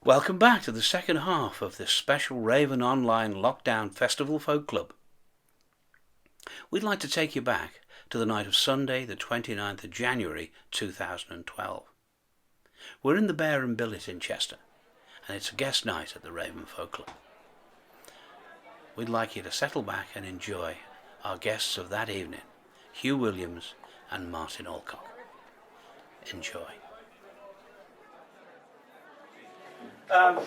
Welcome back to the second half of this special Raven Online Lockdown Festival Folk Club. We'd like to take you back to the night of Sunday, the 29th of January 2012. We're in the Bear and Billet in Chester, and it's a guest night at the Raven Folk Club. We'd like you to settle back and enjoy our guests of that evening, Hugh Williams and Maartin Alcock. Enjoy.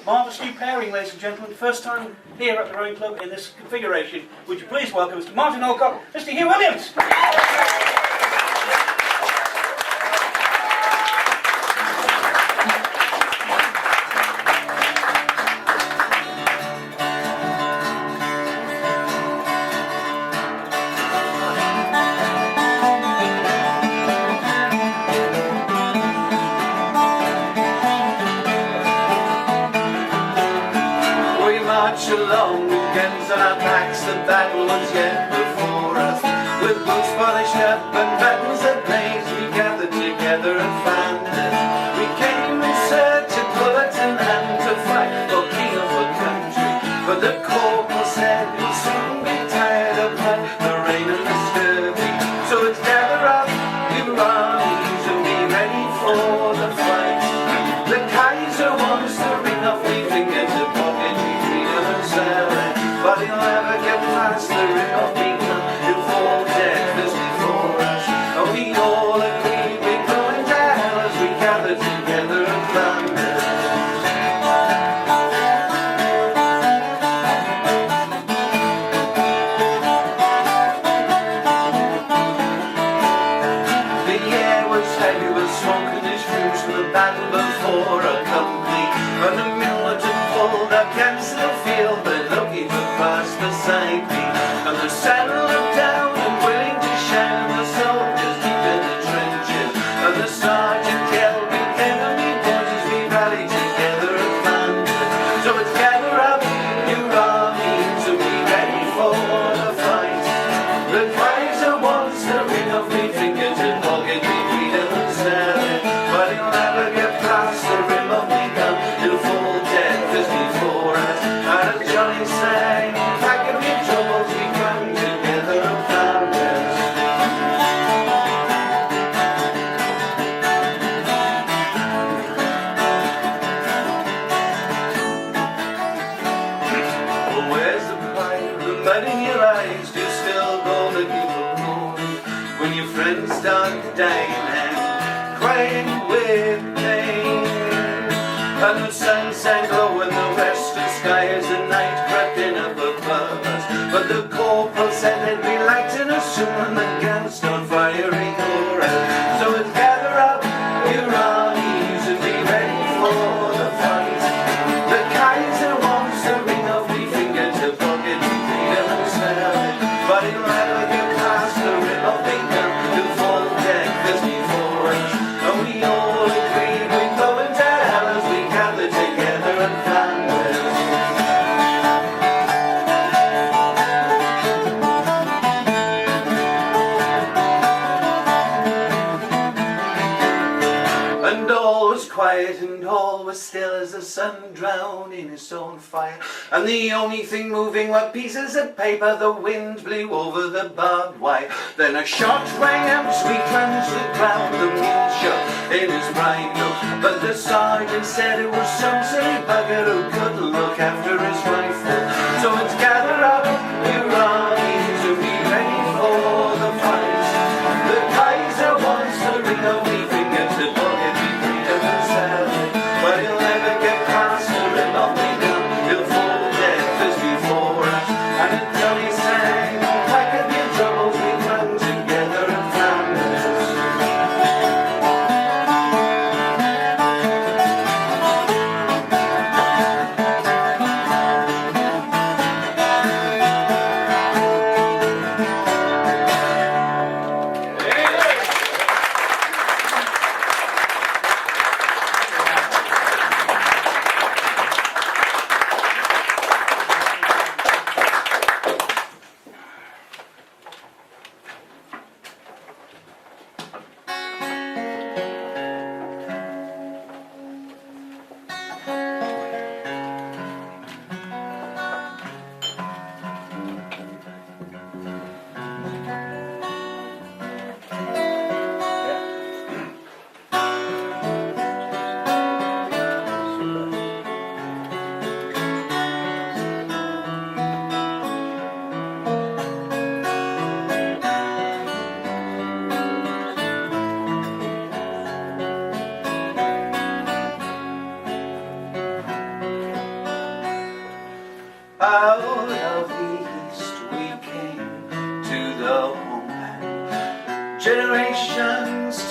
Marvellous new pairing, ladies and gentlemen. First time here at the Rowing Club in this configuration. Would you please welcome Mr. Maartin Alcock, Mr. Hugh Williams. Along with guns on our backs, the battle was yet before us. With boots polished up and buttons ablaze, we gathered together and found us. We came in search of bullets and hand to fight for king of the country. But the corporal said we'll soon be tired of blood, the rain and the scurvy. So let's gather up, you armies, and be ready for the fight. The Kaiser wants to ring off the fingers of pocket. But he'll never get past the rim of beacon. He'll fall dead just before us. And we all agree we're going to hell as we gather together and plunder. The air was heavy with smoke and his fumes from the battle before our company. And the militant pulled up against the field, but looking past beside me, and the saddle looked down and willing to shine, the soldiers deep in the trenches, and the sergeant yelled, "We enemy boys as we rally together and thunder." So let's gather up, you armies, and be ready for the fight. The Kaiser wants to ring off me fingers and pocket me freedom and salad, but he'll never get past the rim of me gun. He'll fall dead just before us. And as Johnny sang, start dying and crying with pain. And the sun sank low in the western sky as the night crept in up above us. But the corporal said they'd be lighting us soon when the guns start firing over us. So let's gather up your armies and be ready for the fight. The Kaiser wants to ring off the finger to pocket the freedom and smell it, but he'll never get past the rim of the gun. And we all agree we're going to hell as we gather together and find And all was quiet and all was still as the sun drowned in its own fire. And the only thing moving were pieces of paper. The wind blew over the barbed wire. Then a shot rang out, we plunged the ground, the mule shot in his bridle. But the sergeant said it was some silly bugger who couldn't look after his rifle. So let's gather up your armies and be ready for the fight. The Kaiser wants to ring off the fingers to pocket me freedom and salad, but he'll never get past the rim of the gun. He'll fall dead just before us. And until he sang, pack up your troubles, we clung together and found us.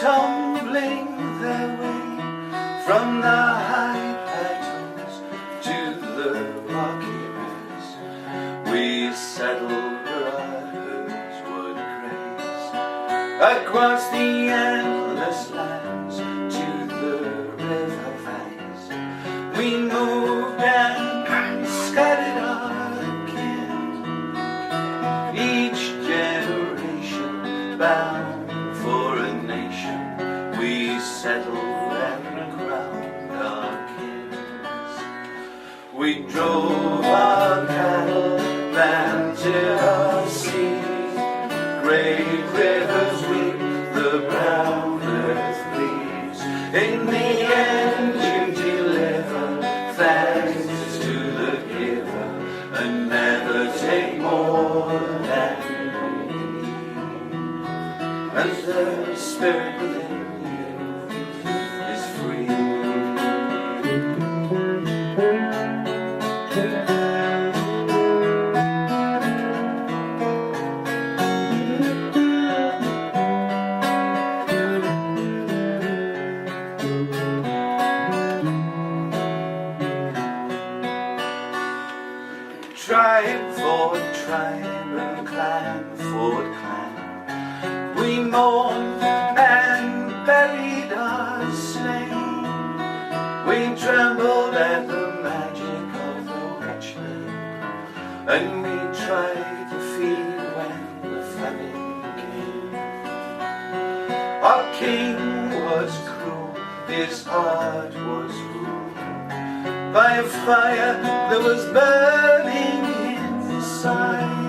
tumbling their way from the high plateaus to the rocky ridges. We settled where our herds would graze across the endless lands to the river valleys. We moved and scattered our kin, each generation bound for a nation. We settled and crowned our kings. We drove our cattle, planted our seed. Great rivers weep, the brown earth bleeds. In the end you deliver thanks to the giver, and never take more than you need. And the spirit within you is free. Tribe for tribe and clan for clan, we mourned and buried our slain. We trembled at the magic of the witchman, and we tried to feed when the famine came. Our king was cruel, his heart was ruled by a fire that was burning inside.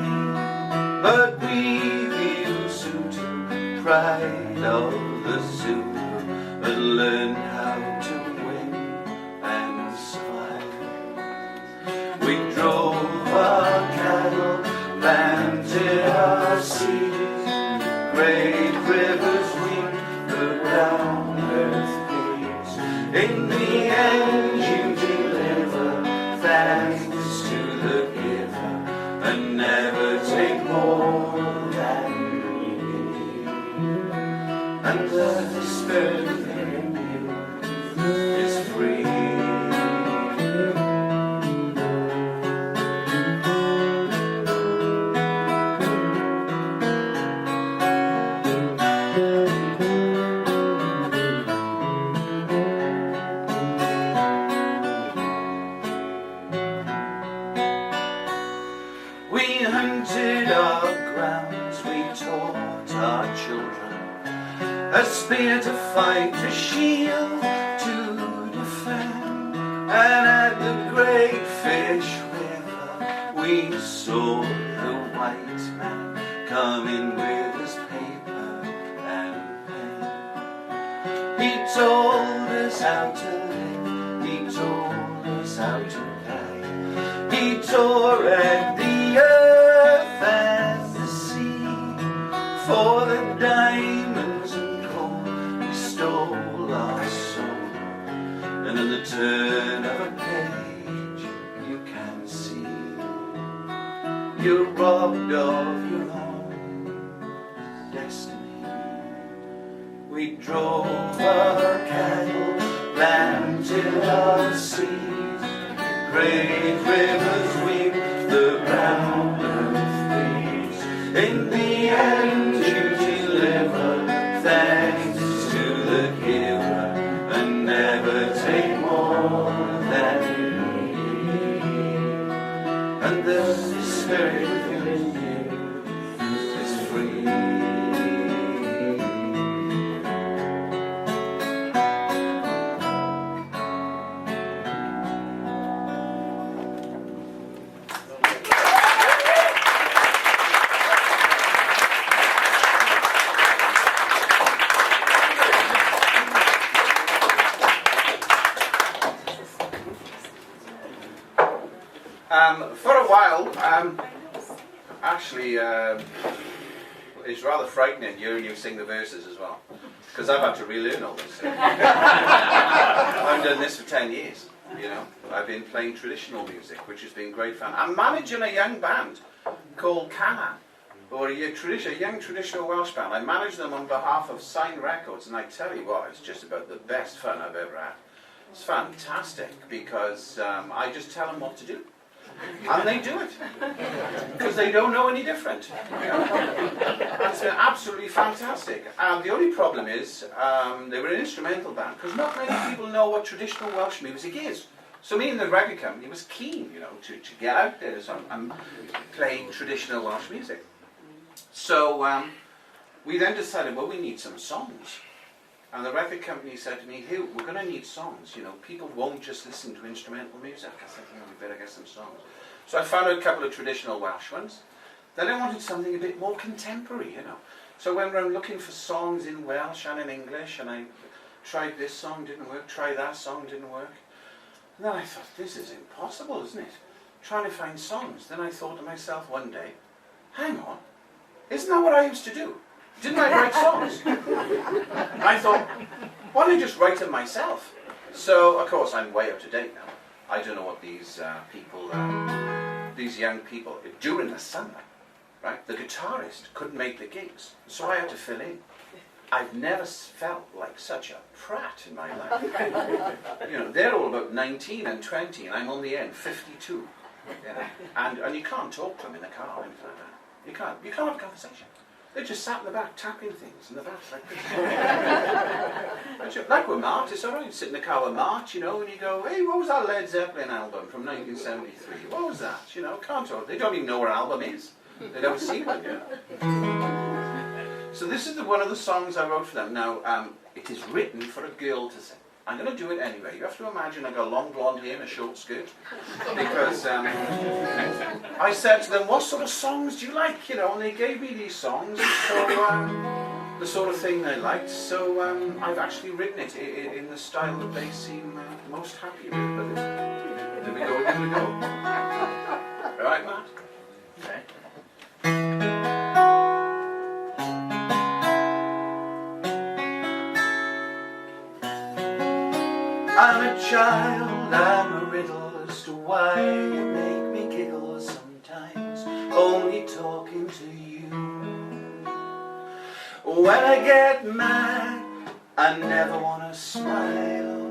But we, the Usutu, pride of the Zulu, had learned how to win and survive. We drove our cattle, planted our seeds. Great rivers weep, the brown earth bleeds. In the end you deliver thanks to the giver, and never take more than you need. And the spirit within you is free. We hunted our grounds, we taught our children a spear to fight, a shield to defend. And at the great fish river we saw the white man coming with his paper and pen. He told us how to live, he told us how to die. He tore at the earth and the sea for the diamonds and gold. He stole our soul, and in the turn of a page you can see you're robbed of your own destiny. We drove our cattle, planted our seeds. Great rivers weep, the brown earth bleeds. In the end you deliver thanks to the giver, and never take more than you need. And the spirit within you is free. For a while, actually, it's rather frightening hearing you sing the verses as well, because I've had to relearn all this. I've done this for 10 years, you know. I've been playing traditional music, which has been great fun. I'm managing a young band called Canaan, or a young traditional Welsh band. I manage them on behalf of Sign Records, and I tell you what, it's just about the best fun I've ever had. It's fantastic because I just tell them what to do, and they do it because they don't know any different. It's absolutely fantastic. The only problem is they were an instrumental band because not many people know what traditional Welsh music is. So me and the record company was keen, to get out there and play traditional Welsh music. So we then decided, well, we need some songs. And the record company said to me, Hugh, we're going to need songs. People won't just listen to instrumental music. I said, we better get some songs. So I found a couple of traditional Welsh ones. Then I wanted something a bit more contemporary, So I went around looking for songs in Welsh and in English, and I tried this song, didn't work, tried that song, didn't work. And then I thought, this is impossible, isn't it? Trying to find songs. Then I thought to myself one day, hang on, isn't that what I used to do? Didn't I write songs? And I thought, why don't I just write them myself? So, of course, I'm way up to date now. I don't know what these young people, during the summer, right? The guitarist couldn't make the gigs, so I had to fill in. I've never felt like such a prat in my life. They're all about 19 and 20, and I'm on the end, 52. And you can't talk to them in the car or anything like that. You can't have a conversation. They just sat in the back tapping things in the back like this. Like with Mart, it's alright. You sit in the car with Mart, and you go, hey, what was that Led Zeppelin album from 1973? What was that? Can't talk. They don't even know what album is. They don't see one, So this is one of the songs I wrote for them. Now, it is written for a girl to sing. I'm going to do it anyway. You have to imagine I got long blonde hair and a short skirt. Because I said to them, what sort of songs do you like? And they gave me these songs. So the sort of thing they liked. So I've actually written it in the style that they seem most happy with. But here we go. All right, Matt? Okay. I'm a child, I'm a riddle as to why you make me giggle sometimes, only talking to you. When I get mad, I never want to smile,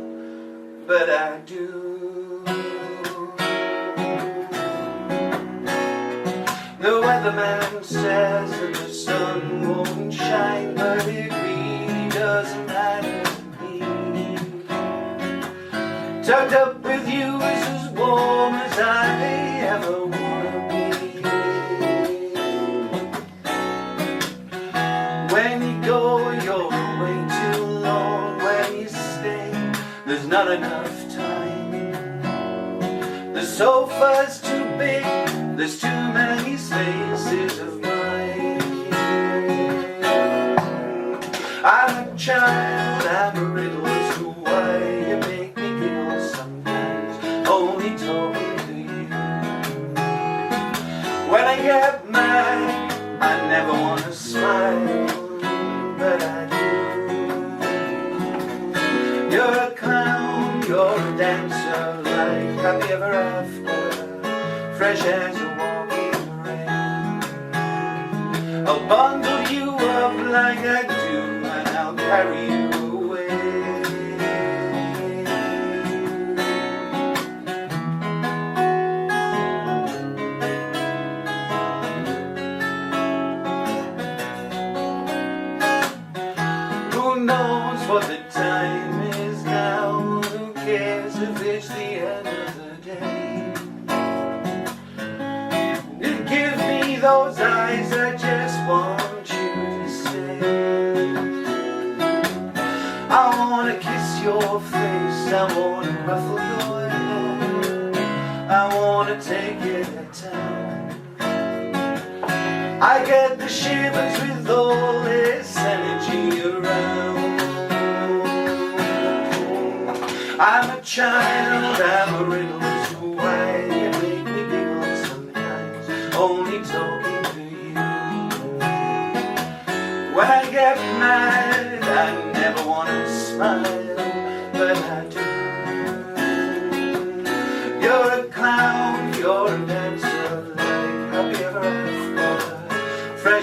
but I do. The weatherman says that the sun won't shine, but it really doesn't matter. Tucked up with you is as warm as I ever want to be. When you go, you're way too long. When you stay, there's not enough time. The sofa's too big, there's too many spaces of mine. I'm a child, I'm a riddle as to why you make me giggle sometimes, only talking to you. When I get mad, I never want to smile, but I do. You're a clown, you're a dancer, like happy ever after, fresh as a walk in the rain. I'll bundle you up like I do, and I'll carry you away. Who knows what the time is now? Who cares if it's the end of the day? You give me those eyes, I just want you to stay. I wanna kiss your face, I wanna ruffle your hair, I wanna take it to town. I get the shivers with all this energy around. I'm a child, I'm a riddle to why you make me giggle sometimes, only talking to you. When I get mad, I never want to smile, but I do. You're a clown, you're a dancer, like happy ever after, fresh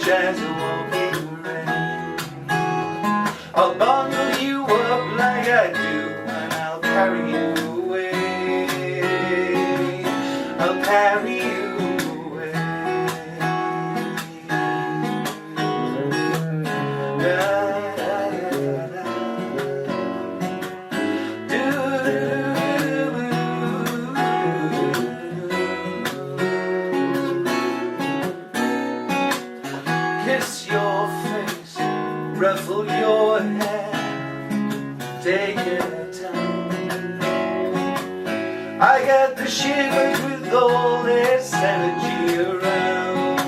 get the shivers with all this energy around.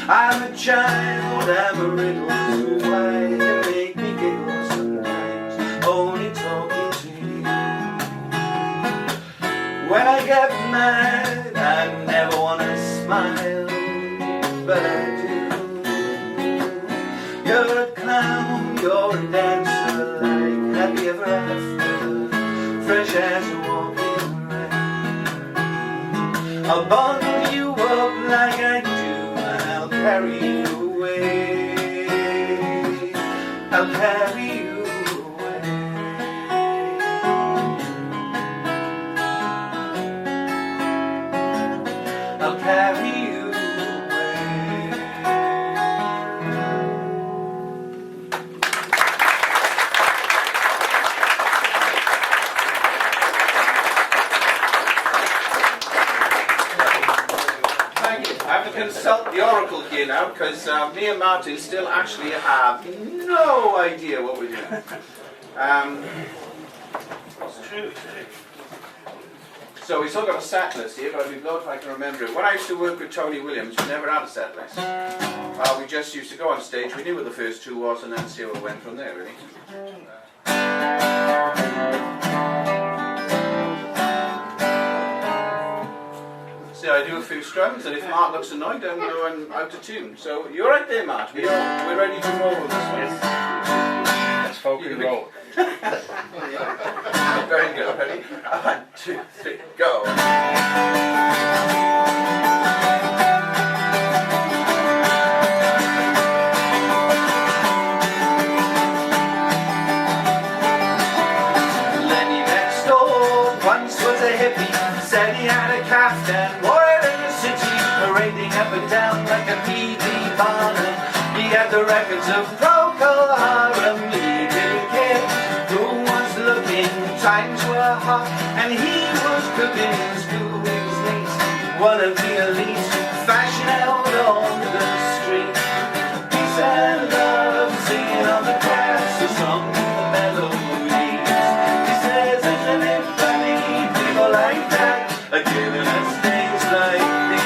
I'm a child, I'm a riddle, so why you make me giggle sometimes, only talking to you. When I get mad, I never wanna smile, but I do. You're a clown, you're a dancer, like happy ever after, fresh as a walking rain. I'll bundle you up like I do, and I'll carry you away. I'll carry you away. I'll carry you away. I have to consult the oracle here now because me and Martin still actually have no idea what we're doing. It's true. So we still got a set list here, but I'd be blowed if I can remember it. When I used to work with Tony Williams, we never had a set list. We just used to go on stage, we knew what the first two was, and then see how it went from there, really. So I do a few strums, and if Mart looks annoyed, then we'll go and out of tune. So you're right there, Mart. We're ready to roll with this one. Let's folk and roll. Very good. Ready? 1, 2, 3, go. Lenny next door once was a hippie, said he had a caftan, wore it in the city, parading up and down like a PD Barnum. He had the records of Procol Harum, he didn't care who was looking, times were hot, and he was cooking his Googly's late, one of the elite, fashion out on the street. Peace and love, singing on the grass, the song with the melodies. He says, isn't it funny, people like that are giving us things like these.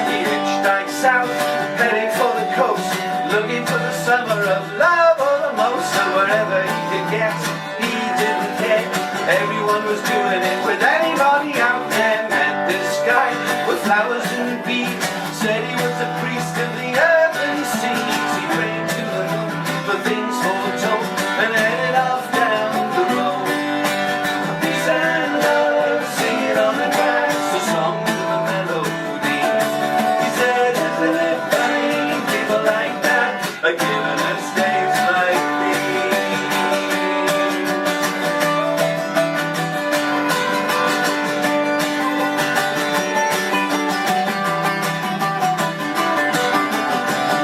He hitchhiked south, heading for the coast, looking for the summer of love or the most, and wherever he could get, he didn't care. Everyone was doing it with anybody out there. Met this guy with flowers and beads, said he was a priest of the earth and seas. He prayed to the moon for things foretold and headed off down the road. Peace and love, singing on the grass, the songs and the melodies. He said, isn't it funny, people like that are giving us days like these.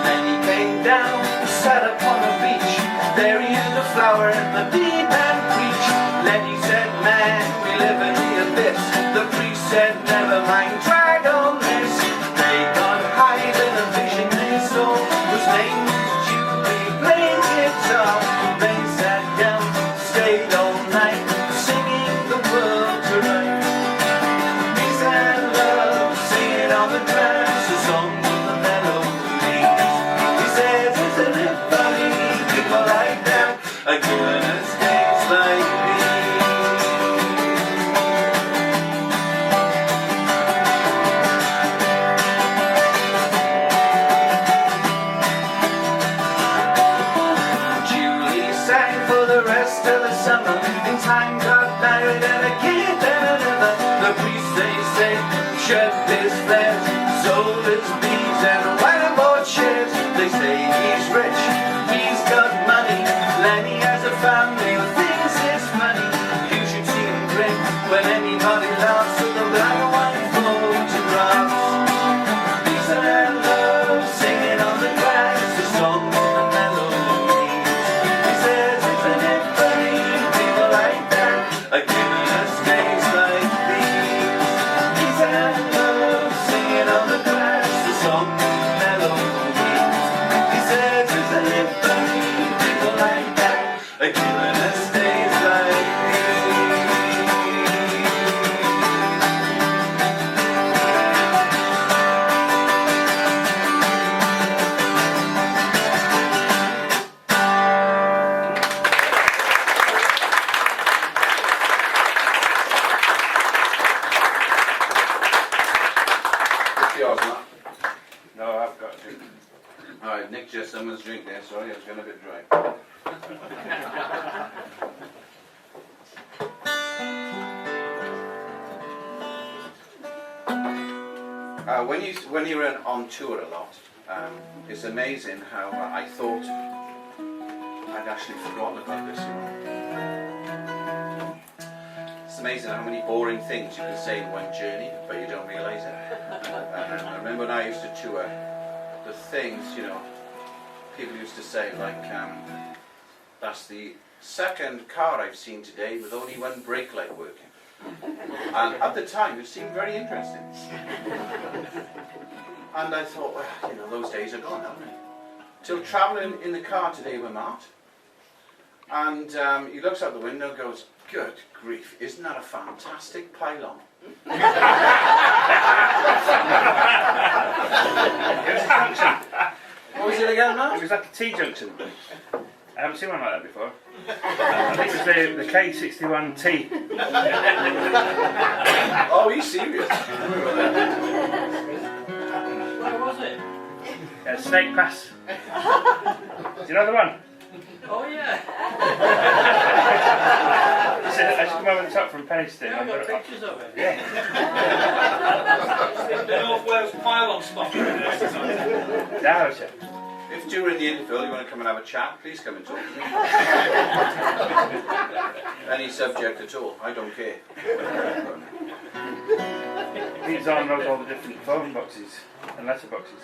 Then he came down, sat upon the beach, there he heard the flower and the bee man preach. Lenny said, man, we live in the abyss. The priest said, never mind, drag on this. They got high in a vision they saw, whose name was Julie, playing guitar. They sat down, stayed all night, singing the world to right. Peace and love, singing on the grass, the song of the melodies. He says, isn't it funny, people like that are giving us days like these. Julie sang for the rest of the summer, in time got married and a kid and another. The priest, they say, shed his flesh, sold his beads and went and bought shares. They say he's rich, he's got money, Lenny has a family who thinks it's funny. You should see him grin when anybody laughs at the black and white photographs. Peace and love, singing on the grass, the song and the melodies. He says, isn't it funny, people like that are giving us days like these. Peace and love, yours, Matt? No, I've got to. Alright, Nick just someone's drink there, sorry, I was going a bit dry. When you're on tour a lot, it's amazing how I thought I'd actually forgotten about this. It's amazing how many boring things you can say in one journey, but you don't realise it. I remember when I used to tour, the things, people used to say like, that's the second car I've seen today with only one brake light working. And at the time it seemed very interesting. And I thought, well, those days are gone, haven't they? Till travelling in the car today with Mart, and he looks out the window and goes, good grief, isn't that a fantastic pylon? What was it again, Matt? It was like a T-junction. I haven't seen one like that before. I think it was the K61T. Oh, he's serious. Where was it? Snake Pass. Do you know the one? Oh yeah. As you come over the top from Penistone. Yeah, I've got pictures of it. Yeah. The North Wales pylon spot. That was it. If during the interval you want to come and have a chat, please come and talk to me. Any subject at all, I don't care. He's downloads all the different phone boxes and letter boxes.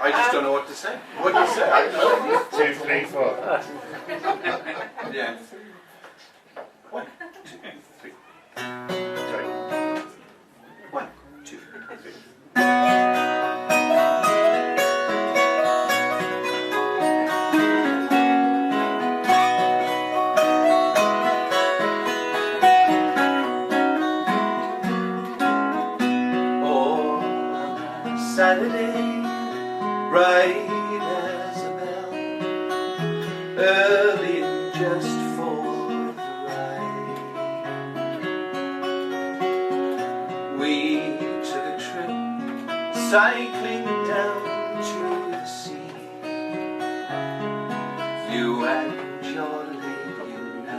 I just don't know what to say. What do you say? I don't know. 2, 3, 4. Yeah. 1, 2, 3. Sorry. 1, 2, 3. Saturday, bright as a bell, early and just for the ride. We took a trip, cycling down to the sea. You and your lady and I.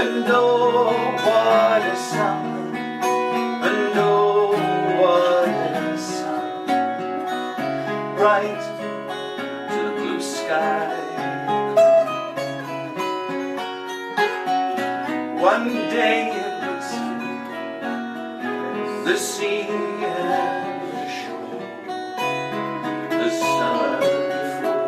And oh, what a summer, and oh, bright to the blue sky. One day it was the sea and the shore, the summer before.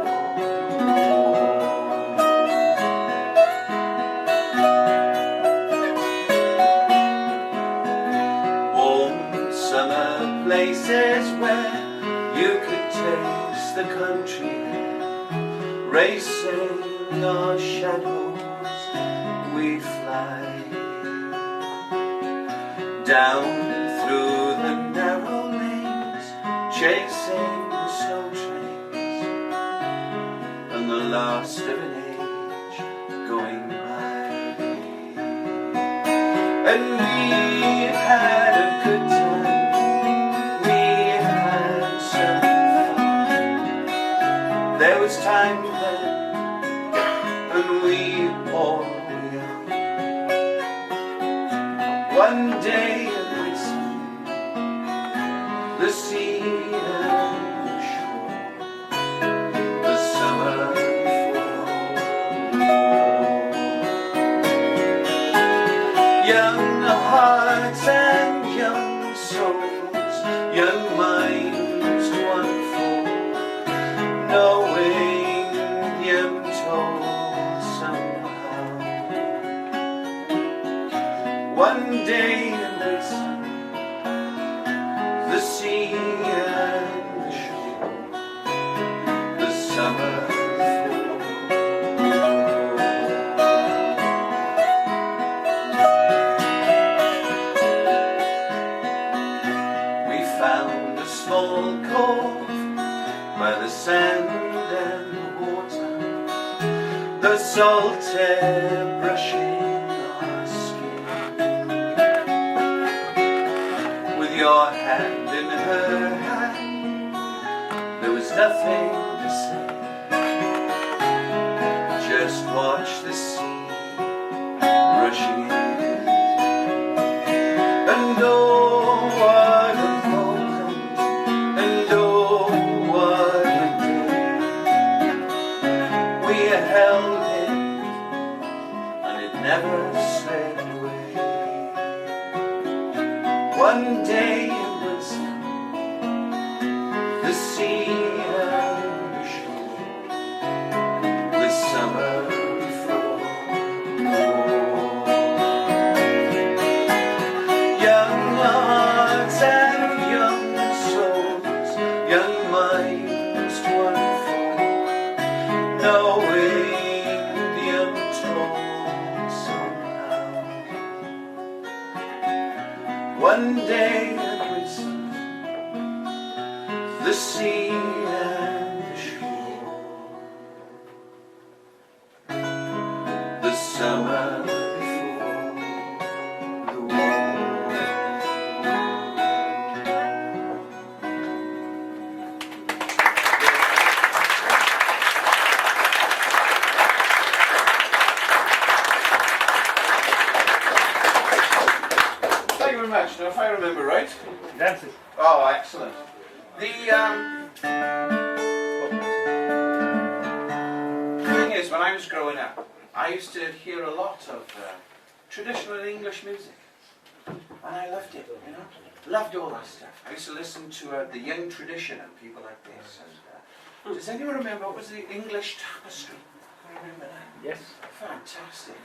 Warm summer places where you could taste the country air, racing our shadows, we'd fly down through the narrow lanes, chasing the snow trains, and the last of an age going by. And we had a good time. There was time then, and we all were young. One day it was the sea and the shore, the summer before. Young hearts and young souls, young minds to unfold, knowing the untold somehow. One day in Mason, the sea and the shore, the summer we found a small cove by the sand and the water, the salt air brushing our skin, with your hand in her hand, there was nothing to say, just watch the sea rushing in. And oh, what a moment, and oh, what a day. We held it, and it never slid away. One day it was the sea and the shore, the summer before the war. Young hearts and young souls, young minds to unfold, knowing the untold somehow. One day it was the sea and the shore, the summer before the war. Thank you very much. Now, if I remember right. Dances. Oh, excellent. The thing is, when I was growing up, I used to hear a lot of traditional English music, and I loved it. You know, loved all that stuff. I used to listen to the Young Tradition and people like this. And does anyone remember what was the English Tapestry? Can you remember that? Yes. Fantastic.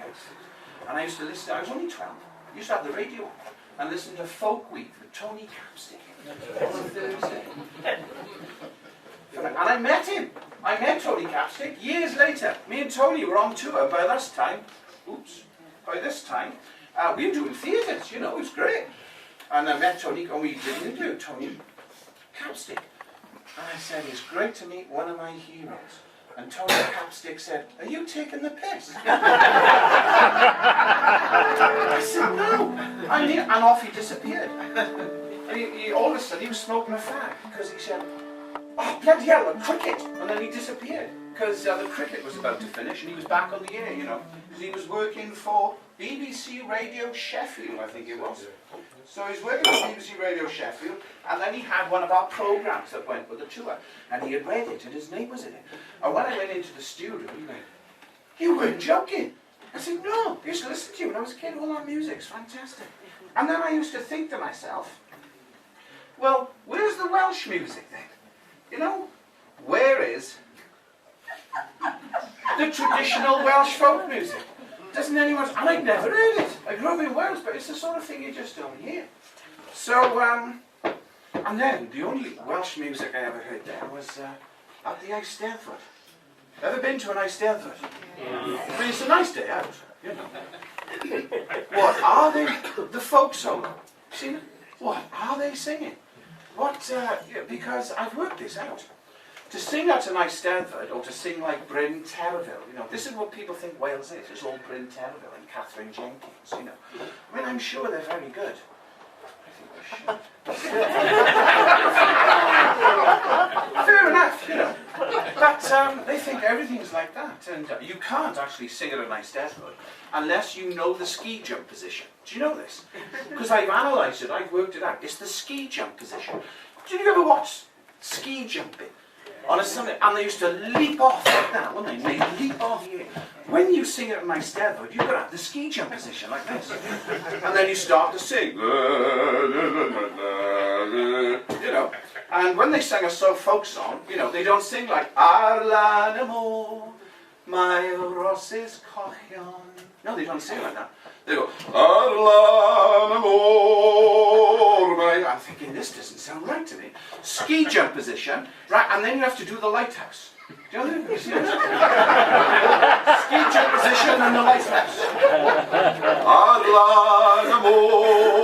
And I used to listen. I was only 12. I used to have the radio on and listen to Folk Week with Tony Capstick on a Thursday. And I met him. I met Tony Capstick years later. Me and Tony were on tour by this time. By this time, we were doing theatres, you know, it was great. And I met Tony, and we did an interview with Tony Capstick. And I said, it's great to meet one of my heroes. And Tony Capstick said, are you taking the piss? I said, no. And off he disappeared. And he all of a sudden, he was smoking a fag, because he said, oh, bloody hell, a cricket! And then he disappeared, because the cricket was about to finish, and he was back on the air, you know, because he was working for BBC Radio Sheffield, I think it was. So he was working for BBC Radio Sheffield, and then he had one of our programmes that went with the tour, and he had read it, and his name was in it. And when I went into the studio, he went, you weren't joking. I said, no, I used to listen to you when I was a kid, all that music's fantastic. And then I used to think to myself, well, where's the Welsh music then? You know, where is the traditional Welsh folk music? Doesn't anyone, and I'd never heard it. I grew up in Wales, but it's the sort of thing you just don't hear. So, and then the only Welsh music I ever heard there was at the Eisteddfod. Ever been to an Eisteddfod? Yeah. I mean, it's a nice day out, you know. What are they? The folk solo. See, what are they singing? What, because I've worked this out. To sing at an Eisteddfod, or to sing like Bryn Terfel, you know, this is what people think Wales is. It's all Bryn Terfel and Catherine Jenkins, you know. I mean, I'm sure they're very good. I think they should. Fair enough, you know. But they think everything's like that, and you can't actually sing at an Eisteddfod unless you know the ski jump position. Do you know this? Because I've analysed it, I've worked it out. It's the ski jump position. Did you ever watch ski jumping on a Sunday? And they used to leap off like that, wouldn't they? They leap off here. When you sing at an Eisteddfod, you've got to have the ski jump position like this. And then you start to sing. You know. And when they sing a folk song, you know, they don't sing like Ar lan y môr, mae roses cochion. No, they don't sing like that. They go Ar lan y môr, mae... I'm thinking, this doesn't sound right to me. Ski jump position, right, and then you have to do the lighthouse. Do you know this? Ski jump position and the lighthouse. Ar lan y môr.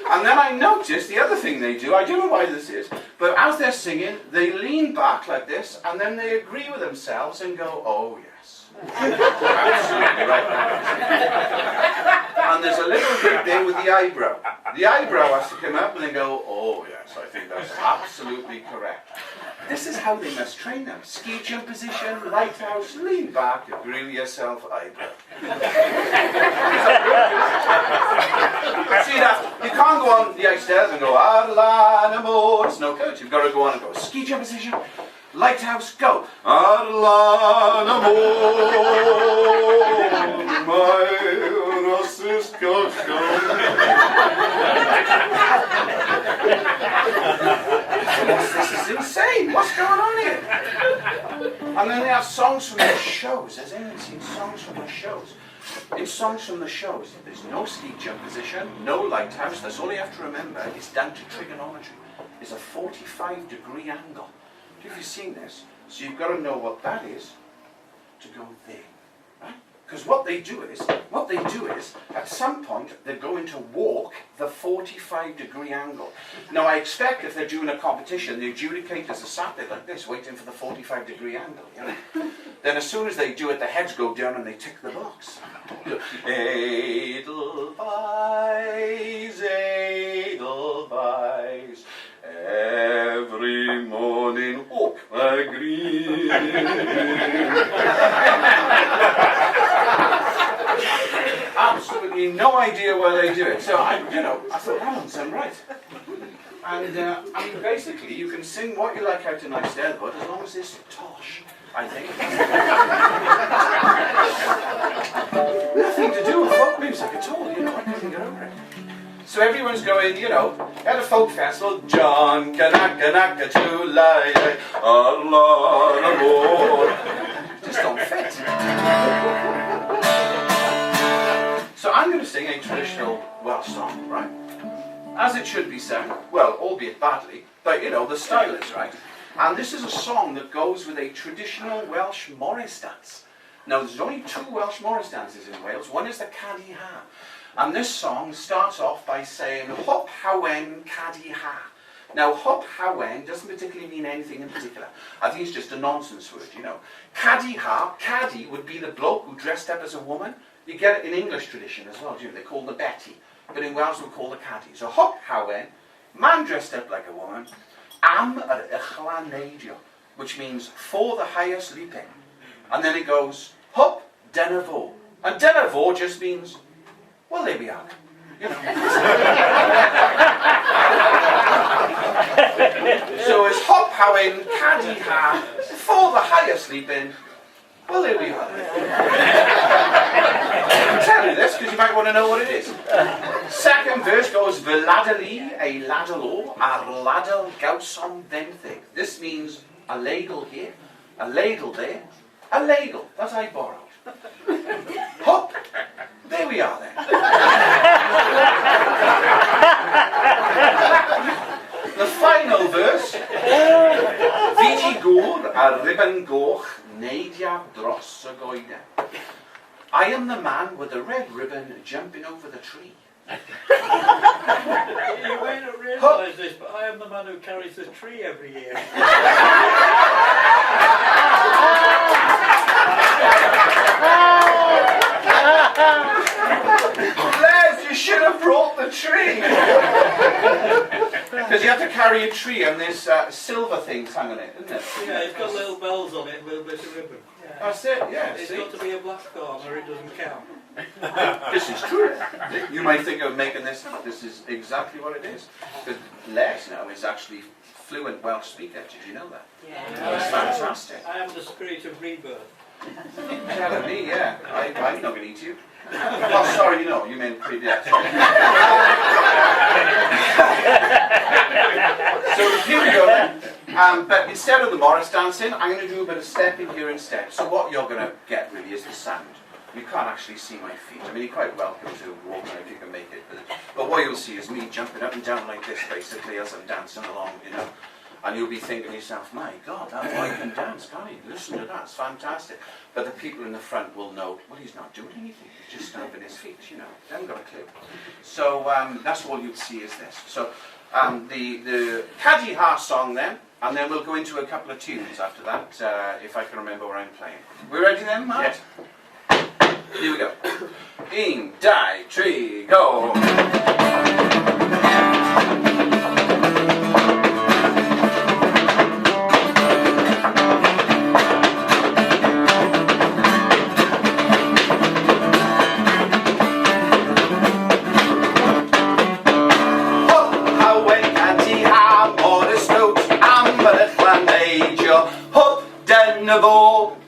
And then I noticed the other thing they do, I don't know why this is, but as they're singing, they lean back like this, and then they agree with themselves and go, oh yes, Absolutely right. And there's a little bit there with the eyebrow. The eyebrow has to come up and then go, oh yes, I think that's absolutely correct. This is how they must train them. Ski jump position, lighthouse, lean back, grill yourself, eyebrow. See that? You can't go on the ice stairs and go, Adelana, it's no good. You've got to go on and go, ski jump position, lighthouse, go. Adelana, my Ross's go. This is insane. What's going on here? And then they have songs from the shows. Has anyone seen songs from the shows? In songs from the shows, there's no ski jump position, no lighthouse. That's all you have to remember. It's down to trigonometry. It's a 45-degree angle. Have you seen this? So you've got to know what that is to go there, right? Because what they do is, at some point, they're going to walk the 45-degree angle. Now, I expect if they're doing a competition, the adjudicators are sat there like this, waiting for the 45-degree angle, you know? Then as soon as they do it, the heads go down and they tick the box. Edelweiss, Edelweiss, every morning walk the green. Absolutely no idea where they do it. So I thought that doesn't sound right. And I mean, basically, you can sing what you like out in nice there, but as long as it's tosh, I think. Nothing to do with folk music at all. You know, I couldn't get over it. So everyone's going, you know, at a folk festival, John Kanaka July, a lot of more. Just don't fit. So I'm going to sing a traditional Welsh song, right? As it should be sung, well, albeit badly, but you know, the style is right. And this is a song that goes with a traditional Welsh Morris dance. Now, there's only two Welsh Morris dances in Wales. One is the Cadi Ha. And this song starts off by saying, Hop Hawen Cadi Ha. Now, Hop Hawen doesn't particularly mean anything in particular. I think it's just a nonsense word, you know. Cadi Ha, Cadi would be the bloke who dressed up as a woman. You get it in English tradition as well, do you? They call the Betty. But in Welsh we call the Cadi. So Hop Hawen, man dressed up like a woman, Am yr uchla neidio, which means for the higher sleeping. And then it goes, Hop dyna fo. And dyna fo just means, well, there we are. You know. So it's Hop Hawen Cadi Ha, for the higher sleeping. Well, there we are. I'm telling you this because you might want to know what it is. Second verse goes, Fy ladle a ladle ar ladle gawsom benthyg. This means a ladle here, a ladle there, a ladle that I borrowed. Hop, there we are then. The final verse, Fiji gŵr a ribbon goch neidia dros y goeden. I am the man with the red ribbon jumping over the tree. You may not realise this, but I am the man who carries the tree every year. Les, you should have brought the tree. Because you have to carry a tree and there's silver things hanging on it, isn't it? Yeah, it's got little bells on it, a little bit of ribbon. Yeah. That's it, yeah. It's See? got to be a black thorn or it doesn't count. This is true. You might think of making this up. This is exactly what it is. Because Les now is actually fluent Welsh speaker. Did you know that? Yeah. That's fantastic. I am the spirit of rebirth. Telling me, yeah. I'm not going to eat you. Oh, sorry, no, you meant previous. So here we go then. But instead of the Morris dancing, I'm going to do a bit of stepping here instead. So what you're going to get really is the sound. You can't actually see my feet. I mean, you're quite welcome to walk if you can make it. But what you'll see is me jumping up and down like this, basically, as I'm dancing along, you know. And you'll be thinking to yourself, my God, that boy can dance, can't he? Listen to that, it's fantastic. But the people in the front will know, well, he's not doing anything. He's just stomping his feet, you know. They haven't got a clue. So that's all you'll see is this. So the Cadi Ha song then And then we'll go into a couple of tunes after that, if I can remember where I'm playing. We ready then, Matt? Yeah. Here we go. 1, 2, 3, go!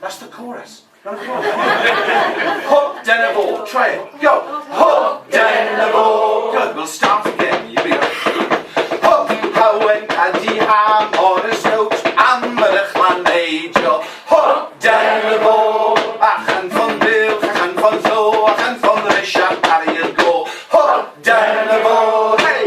That's the chorus. Hop, denavo, try it. Go. Hop, denavo. Good. We'll start again. Here we go. Hop, hawen, cadi, ham, oris, notes, amber, chlaneidio. Hop, denavo. Achan von Bill, achan von Zo, achan von Richard, Ariel, go. Hop, denavo. Hey.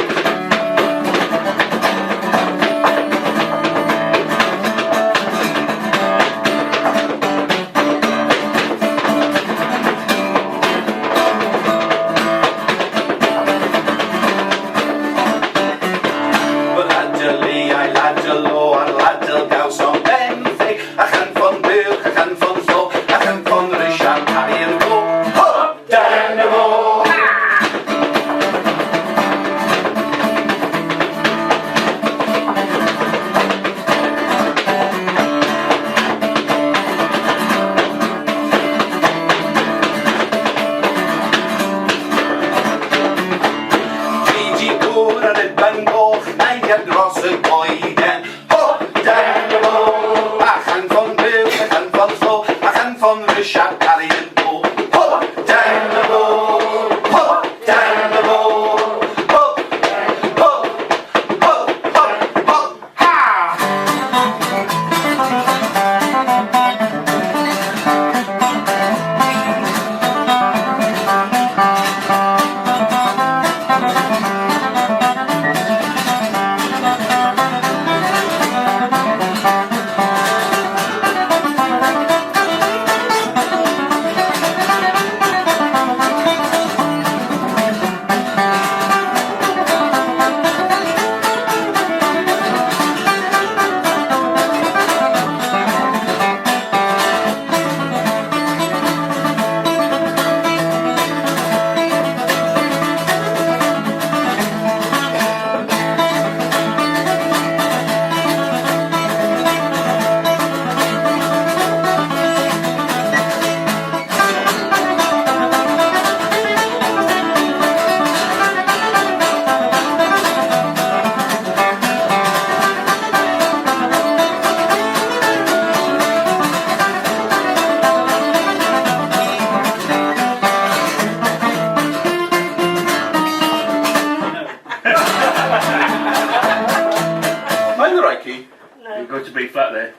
Go to B flat there.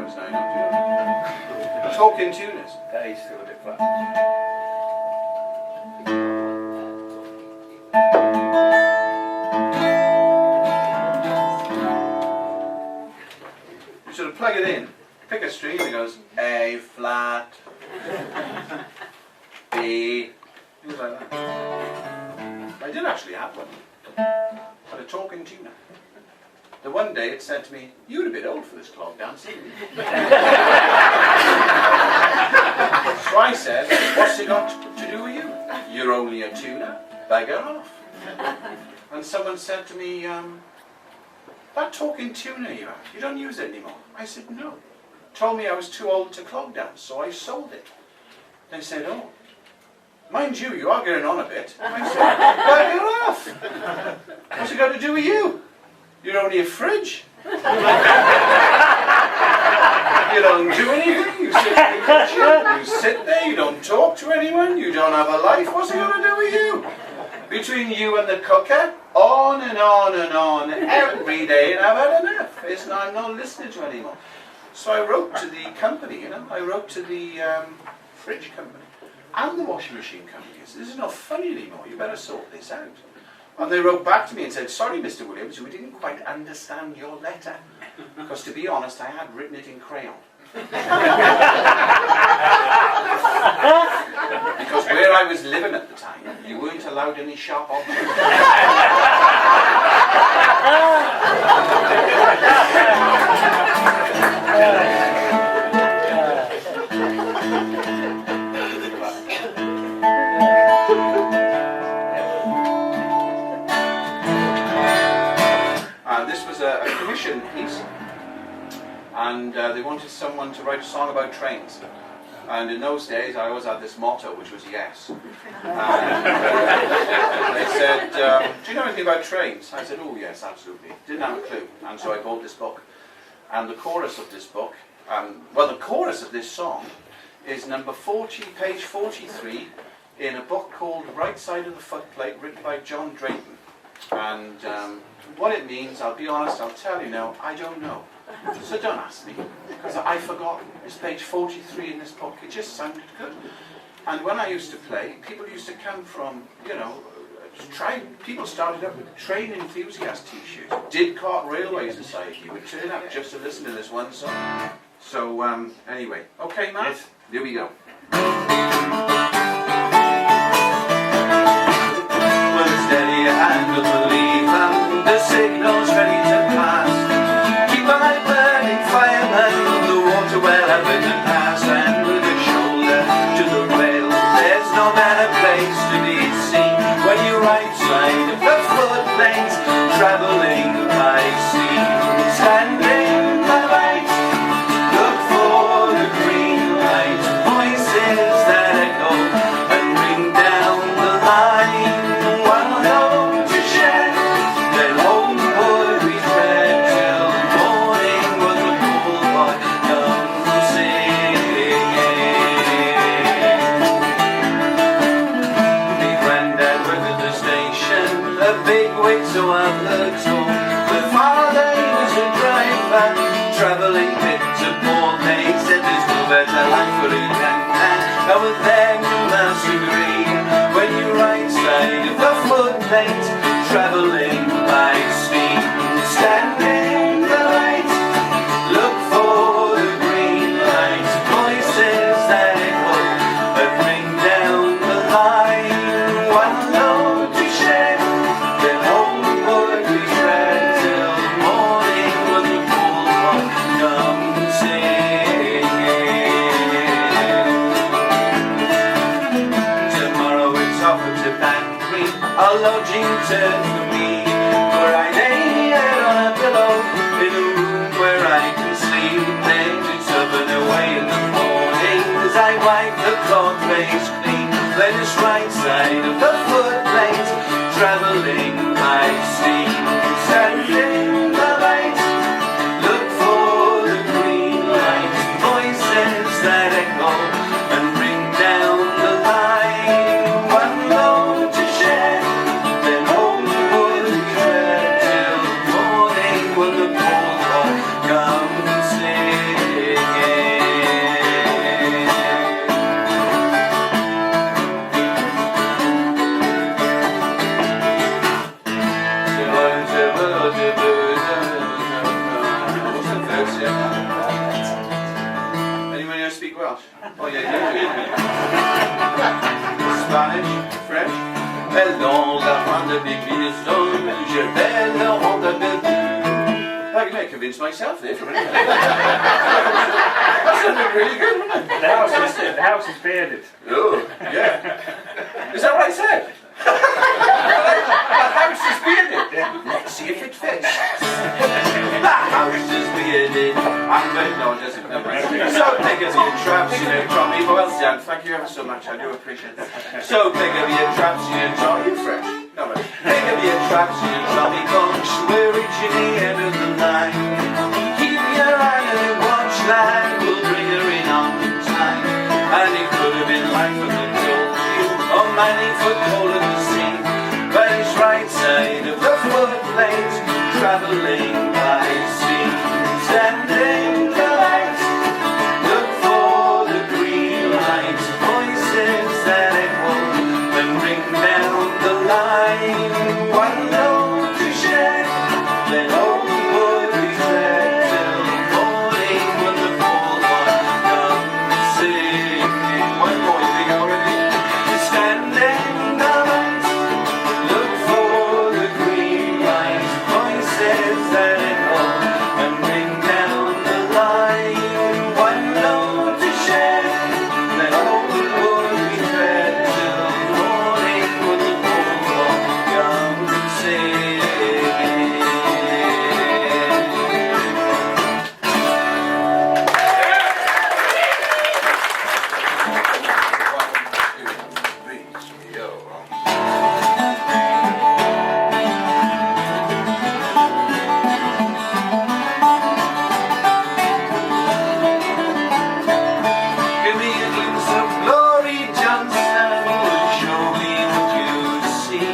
notes now, you know. Talking tuners. That is still a bit flat. You sort of plug it in, pick a string and it goes A flat, B, things like that. I did actually have one. I had a talking tuner. The one day it said to me, "You're a bit old for this clog dance, isn't you?" So I said, "What's it got to do with you? You're only a tuner, bagger off." And someone said to me, "That talking tuner you have, you don't use it anymore." I said, "No." Told me I was too old to clog dance, so I sold it. They said, "Oh, mind you, you are getting on a bit." I said, "Bagger off. What's it got to do with you? You're only a fridge. You don't do anything. You sit in the kitchen. You sit there. You don't talk to anyone. You don't have a life. What's it got to do with you? Between you and the cooker, on and on and on every day, and I've had enough. I'm not listening to anymore." So I wrote to the company. You know, I wrote to the fridge company and the washing machine company. I said, "This is not funny anymore. You better sort this out." And they wrote back to me and said, "Sorry, Mr. Williams, we didn't quite understand your letter." Because to be honest, I had written it in crayon. Because where I was living at the time, you weren't allowed any sharp objects. This was a commission piece, and they wanted someone to write a song about trains. And in those days, I always had this motto, which was yes. And they said, "Do you know anything about trains?" I said, "Oh yes, absolutely." Didn't have a clue, and so I bought this book. And the chorus of this book, the chorus of this song is number 40, page 43, in a book called Right Side of the Footplate, written by John Drayton. And what it means, I'll be honest, I'll tell you now, I don't know. So don't ask me, because I forgot. It's page 43 in this book. It just sounded good. And when I used to play, people used to come from, you know, people started up with train enthusiast t-shirts. Didcot Railway Society would turn up just to listen to this one song. So anyway, okay, Matt, Yes. Here we go. Steady hand on the lever, the signal's ready to pass. Keep an eye burning, fireman on the water well up in the pass. And with a shoulder to the rail, there's no better place to be seen. When you're right side of the floodplains, travelling by sea. Standing the light, look for the green light. Voices that echo and ring down the line. So I've heard told. My father, he was a driver, travelling bit to Port. They said there's no better life for a young man. Now with them you must agree, when you're right side of the floodplate, travelling by steam. Standing the light, look for the green light. Voices that echo and ring down the line. One load to share, then home. A lodging turn for me, where I lay here on a pillow, in a room where I can sleep. Then it's up and away in the morning, as I wipe the cloth face clean. Then it's right side of the footplate, travelling by steam. Standing the light, look for the green light. Voices that echo and ring down the line. One load to share, then homeward we tread till morning when the cold comes in. Welsh. Oh yeah, you do. Spanish, French. Perdon, la fin de big je vais le rendre perdu. I may convince myself there for a minute. That sounded really good, wasn't it? The house is bearded. Oh, yeah. Is that what I said? The house is bearded. Let's see if it fits. The house is bearded. No, it doesn't. Never mind. So big of your traps, you know, Tommy. Well done. Thank you ever so much. I do appreciate it. So big of your traps, you know, Tommy. You fresh. No, but big of your traps, you know, Tommy. Bunch, we're reaching the end of the line. Keep your eye on the watch line. We'll bring her in on time. And it could have been life of the told you, or mining for coal of the sea. But it's right side of the floodplains, travelling by sea. Standing the light, look for the green light. Voices that echo and ring down the line. One note to share, then home would we tread till morning when the full one comes singing. One more, you think already? Standing the light, look for the green light. Voices that echo and ring down the line. One note to share, then home would we tread till morning when the full one comes singing. Give me a glimpse of glory, Johnson. Will you show me what you see?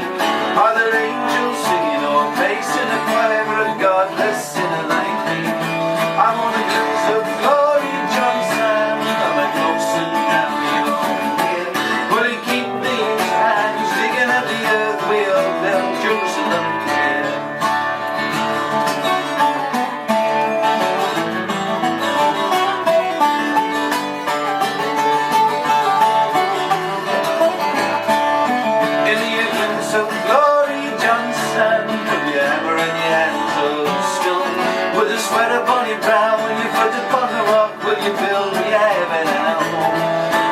Are there angels singing or pacing a choir for a godless sinner like me? I want a glimpse of glory, Johnson. Am I close and now you're here? Will you keep these hands digging at the earth? We'll build Jerusalem here. In the glimpse of glory, Johnson, with your hammer and your hands of stone, with a sweat upon your brow and your foot upon the rock, will you build me a heaven and a home?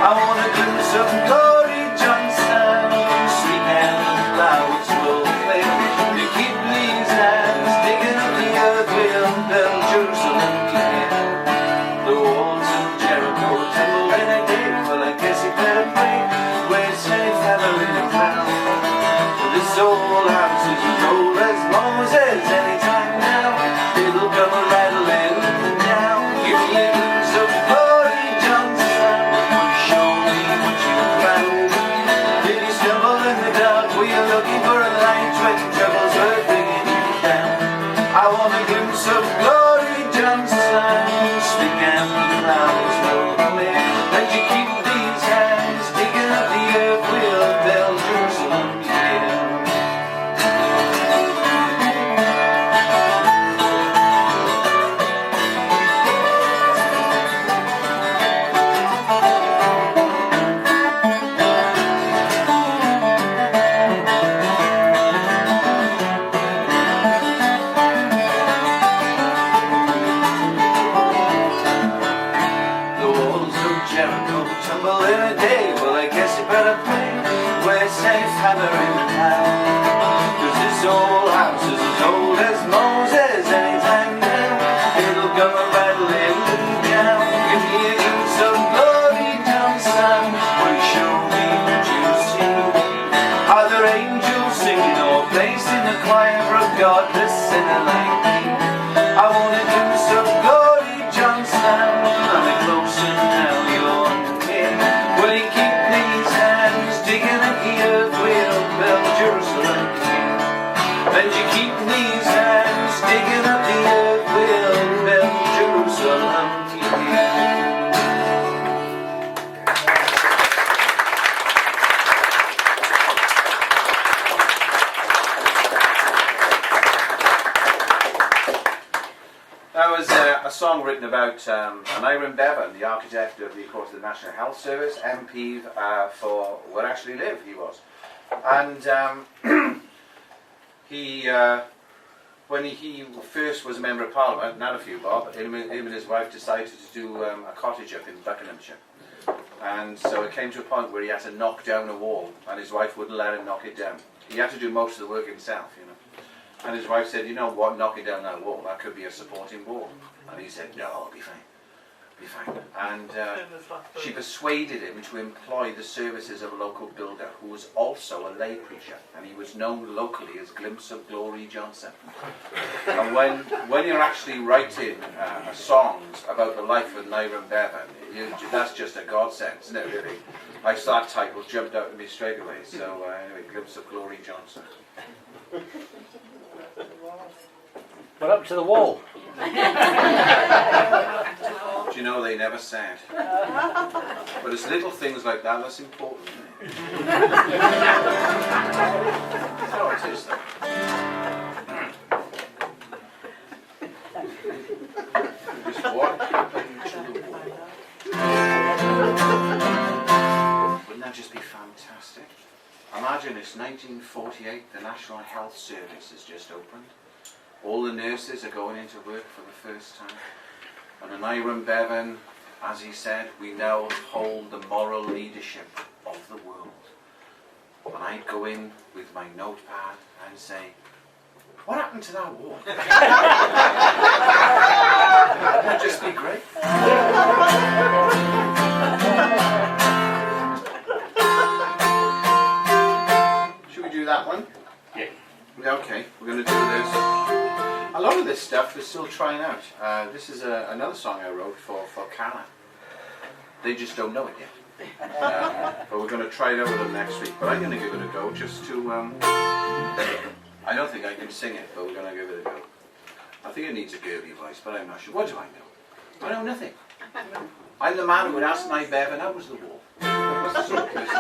I want a glimpse of glory, Johnson, sweet hand and clouds will clear. You keep these hands digging up the earth, we'll build Jerusalem here. The walls of Jericho tumble in a day, well I guess you better pray. We're safe, hammer in the crown. This old house is as old as Moses. Anytime now, it'll come a rattling down. Give me a glimpse of glory, Johnson. Show me what you found. Did you stumble in the dark? Were you looking for a light when troubles were bringing you down? I want a glimpse of glory, Johnson. Speak and the clouds will clear. And you keep these hands digging up the earth. We'll build Jerusalem here. The walls of Jericho tumble in a day. Well, I guess you better pray. We're safe, hammer in the town. 'Cause this old house is as old as Moses. Anytime now, it'll come a rattling down. Give me a glimpse of glory, Johnson. Will you show me what you see? Are there angels singing or placing a choir for a godless sinner like me? I want a glimpse of glory, Johnson. I'm a closer now you're here. Will you keep these hands digging at the earth? We'll build Jerusalem here. And you keep these hands digging at the earth. We'll build Jerusalem here. a song written about Maartin Bevan, the architect of the National Health Service, MP for where I actually live, he was. And he, when he first was a Member of Parliament, and had a few bob, him and his wife decided to do a cottage up in Buckinghamshire. And so it came to a point where he had to knock down a wall, and his wife wouldn't let him knock it down. He had to do most of the work himself, you know. And his wife said, you know what, knocking down that wall, that could be a supporting wall. And he said, no, I'll be fine. Be fine. And she persuaded him to employ the services of a local builder who was also a lay preacher, and he was known locally as Glimpse of Glory Johnson. And when you're actually writing songs about the life of Maartin Bevan, that's just a godsend, isn't it, really? I saw that title jumped out at me straight away. So anyway, Glimpse of Glory Johnson. But up to the wall. Do you know they never said? But it's little things like that that's important, isn't it? So it is, though. Just what happened to the wall? Wouldn't that just be fantastic? Imagine it's 1948, the National Health Service has just opened. All the nurses are going into work for the first time. And Maartin Bevan, as he said, we now hold the moral leadership of the world. And I'd go in with my notepad and say, what happened to that wall? That would just be great. Should we do that one? Yeah. Okay, we're going to do this. A lot of this stuff is still trying out. This is another song I wrote for Cara. They just don't know it yet. But we're going to try it out with them next week. But I'm going to give it a go just to... I don't think I can sing it, but we're going to give it a go. I think it needs a Gerby voice, but I'm not sure. What do I know? I know nothing. I'm the man who would ask my Bevan, how was the wall? That's the sort of person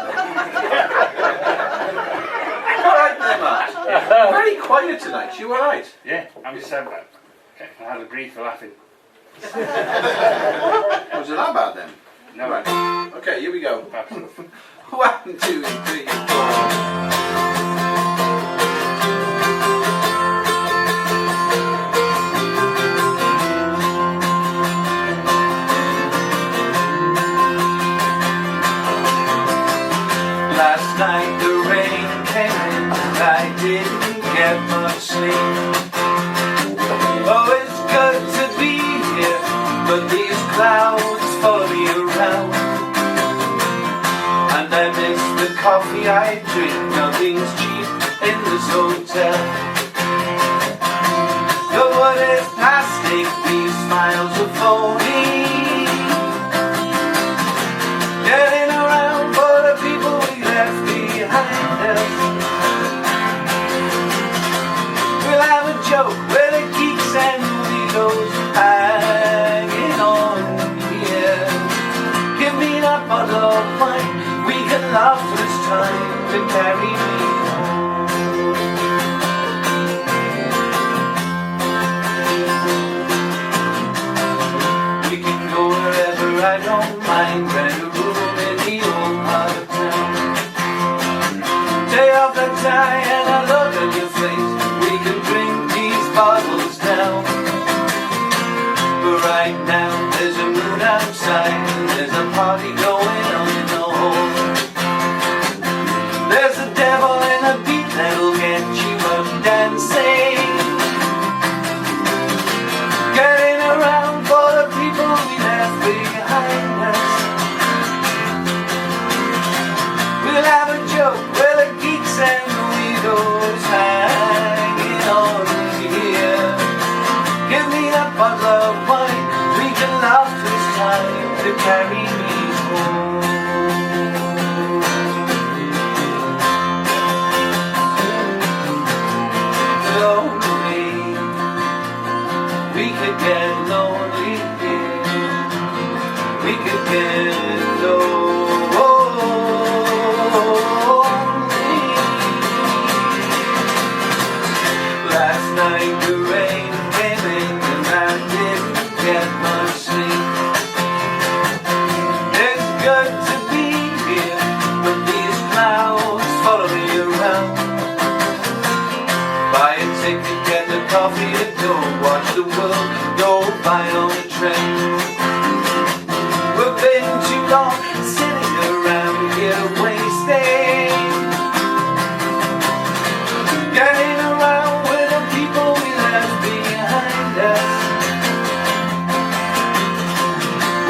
Alright then, Matt. Very quiet tonight. You alright? Yeah, I'm just I had a grief for laughing. Was it that bad then? No. Right. Okay, here we go. Absolutely. 1, 2, 3, 4. Last night the rain came and I didn't get much sleep. Oh, it's good to be here, but these clouds follow me around. And I miss the coffee I drink, nothing's cheap in this hotel. The wood is plastic, these smiles are phony. Getting around for the people we left behind us. We'll have a joke where the geeks and weirdos hanging on here. Give me that bottle of wine, we can laugh this time to carry me home. coffee to go, watch the world go by on a train. We've been too long sitting around here wasting, getting around with the people we left behind us.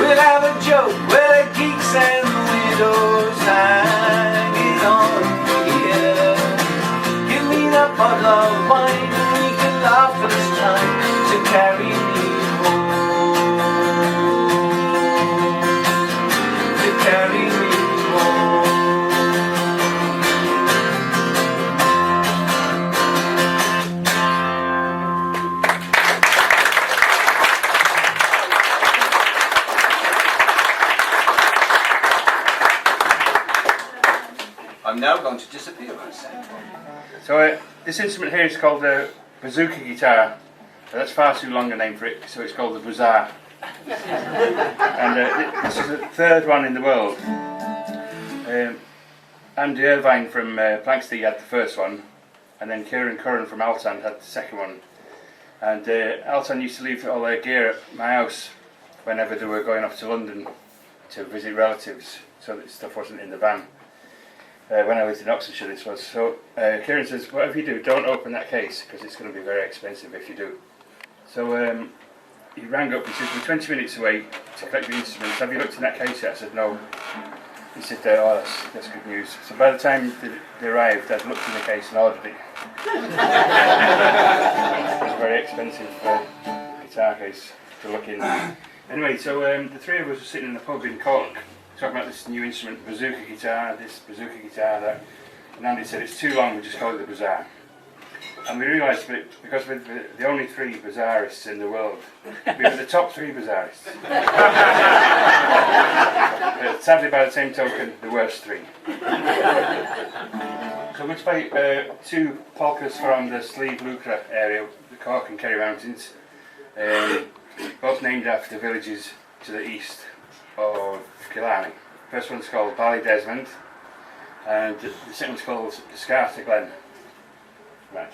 We'll have a joke with the geeks and the widows hanging on here. Give me that bottle of wine and we can laugh for this time to carry me home. To carry me home. I'm now going to disappear. So this instrument here is called the bazooka guitar. That's far too long a name for it, so it's called the bazaar. And this is the third one in the world. Andy Irvine from Planksty had the first one, and then Kieran Curran from Altan had the second one. And Altan used to leave all their gear at my house whenever they were going off to London to visit relatives, so that stuff wasn't in the van. When I lived in Oxfordshire this was. So Kieran says, whatever you do, don't open that case because it's going to be very expensive if you do. So he rang up and said, we're 20 minutes away to collect the instruments. Have you looked in that case yet? I said, no. He said, oh, that's good news. So by the time they arrived, I'd looked in the case and ordered it. It was a very expensive guitar case to look in. Anyway, so the three of us were sitting in a pub in Cork, talking about this new instrument, bazooka guitar, that. And Andy said, it's too long, we just call it the bazaar. And we realised that because we're the only three bazaarists in the world, we were the top three bazaarists. But sadly, by the same token, the worst three. So we're going to play two polkas from the Slieve Lucra area, the Cork and Kerry Mountains, both named after villages to the east of Killarney. First one's called Ballydesmond, and the second one's called Scarta Glen. Right.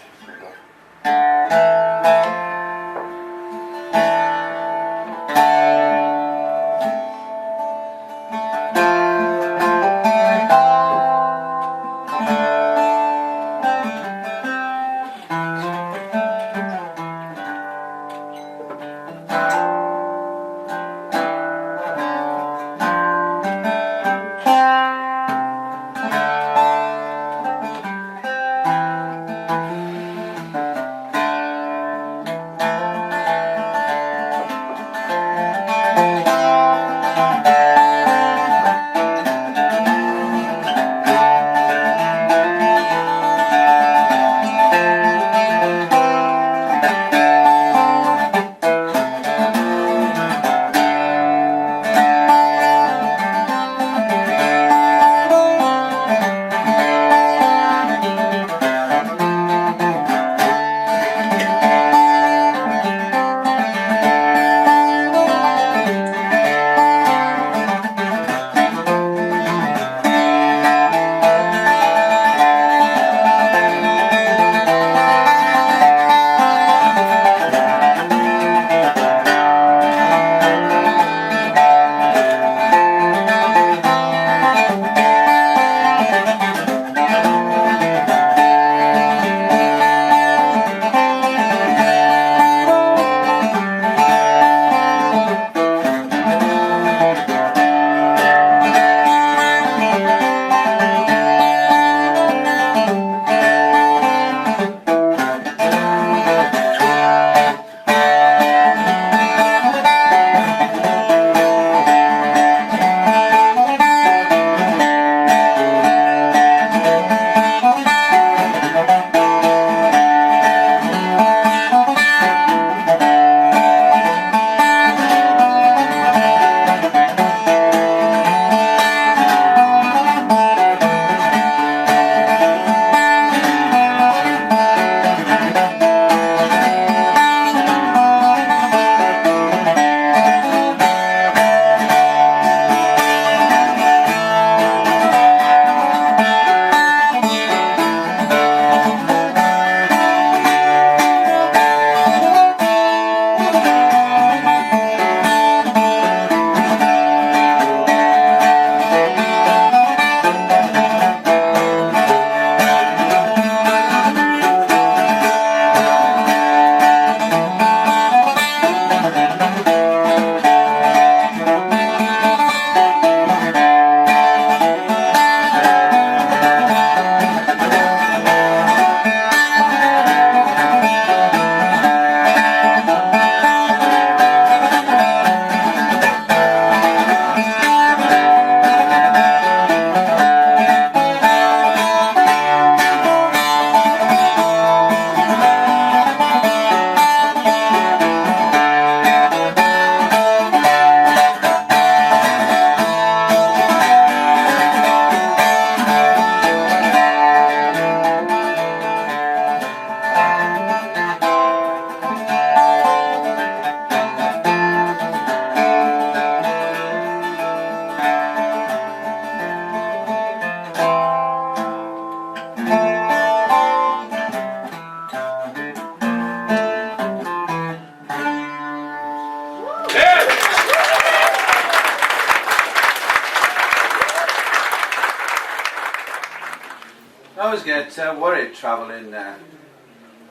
bit worried travelling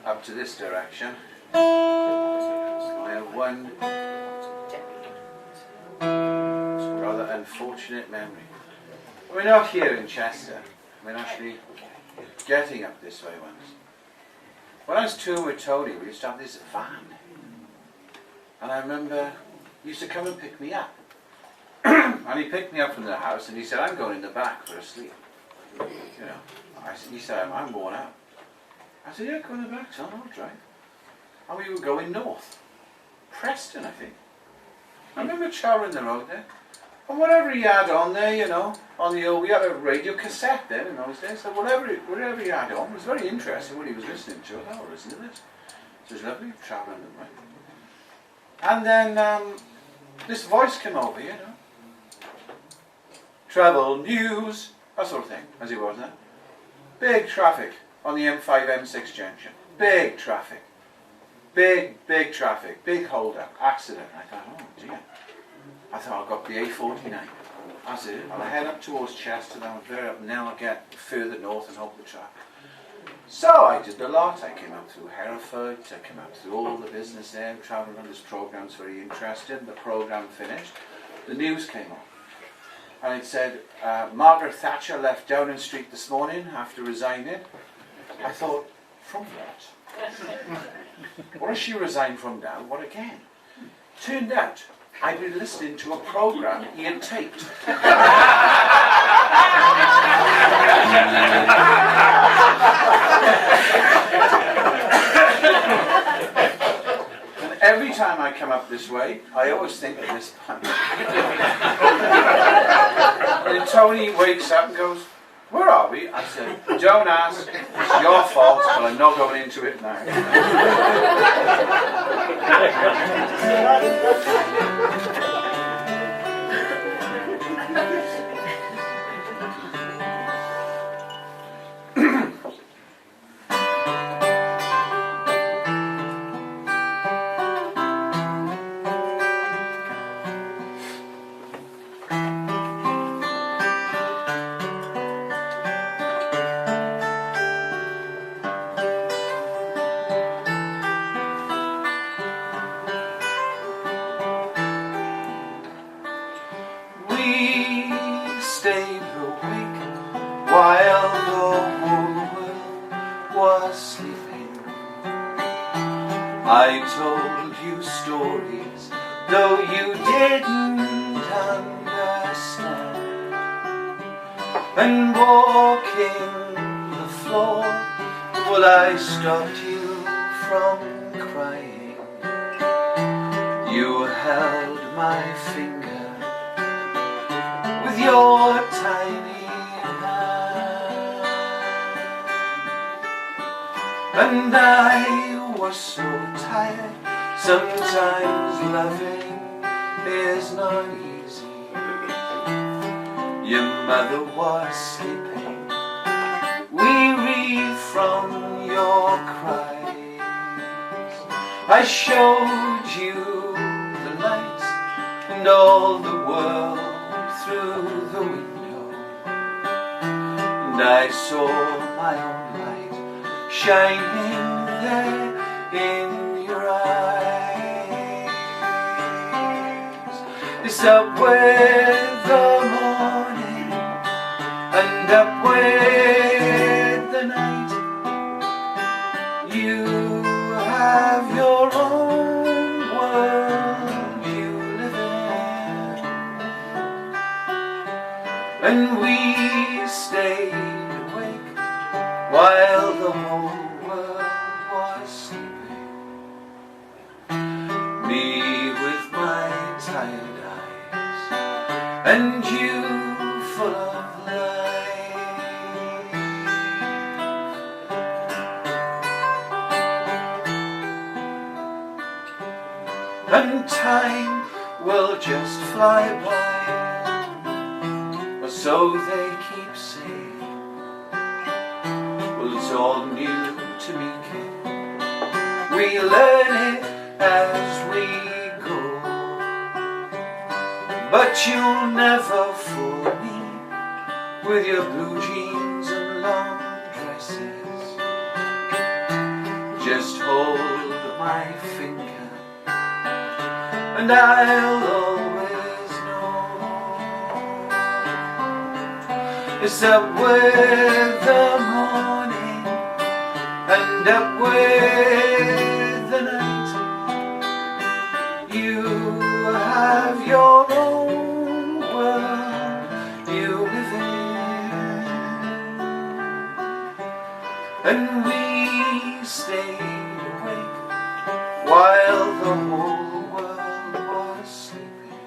up to this direction. I have one rather unfortunate memory. We're not here in Chester. We're actually getting up this way once. When I was touring with Tony, we used to have this van. And I remember he used to come and pick me up. And he picked me up from the house and he said, I'm going in the back for a sleep. You know, he said, I'm worn out. I said, yeah, go in the back, son, I'll drive. And we were going north. Preston, I think. I remember chowering the road there. And whatever he had on there, you know, on the old, we had a radio cassette then in those days, so whatever he had on, it was very interesting what he was listening to. I thought, listen to this. So it was lovely, travelling the way. And then this voice came over, you know. Travel news, that sort of thing, as he was there. Big traffic on the M5, M6 junction. Big traffic. Big traffic. Big hold up. Accident. I thought, oh dear. I thought I've got the A49. That's it. I'll head up towards Chester, then I'll get further north and hope the traffic. So I did a lot. I came up through Hereford, I came up through all the business there, travelling on this programme, was very interested. The programme finished. The news came on. And it said, Margaret Thatcher left Downing Street this morning after resigning. I thought, from what? What has she resigned from now? What again? Turned out, I'd been listening to a programme he had taped. And every time I come up this way, I always think of this punch. And then Tony wakes up and goes, where are we? I said, don't ask, it's your fault, but I'm not going into it now. Stayed awake while the whole world was sleeping. I told you stories, though you didn't understand. And walking the floor, well, I stopped you from crying. You held my finger with your tiny hand, and I was so tired. Sometimes loving is not easy. Your mother was sleeping, weary from your cries. I showed you the lights and all the world through the window, and I saw my own light shining there in your eyes. It's up with the morning and up with the night. You have your own world you live in, and we stayed awake while the whole world was sleeping. Me with my tired eyes, and you full of life. And time will just fly by, or so they keep saying. Well, it's all new to me, kid. We learn it as we go, but you'll never fool me with your blue jeans and long dresses. just hold my finger, and I'll always know it's up with the morning and up with the night. You have your own world you live in, and we stayed awake while the whole world was sleeping.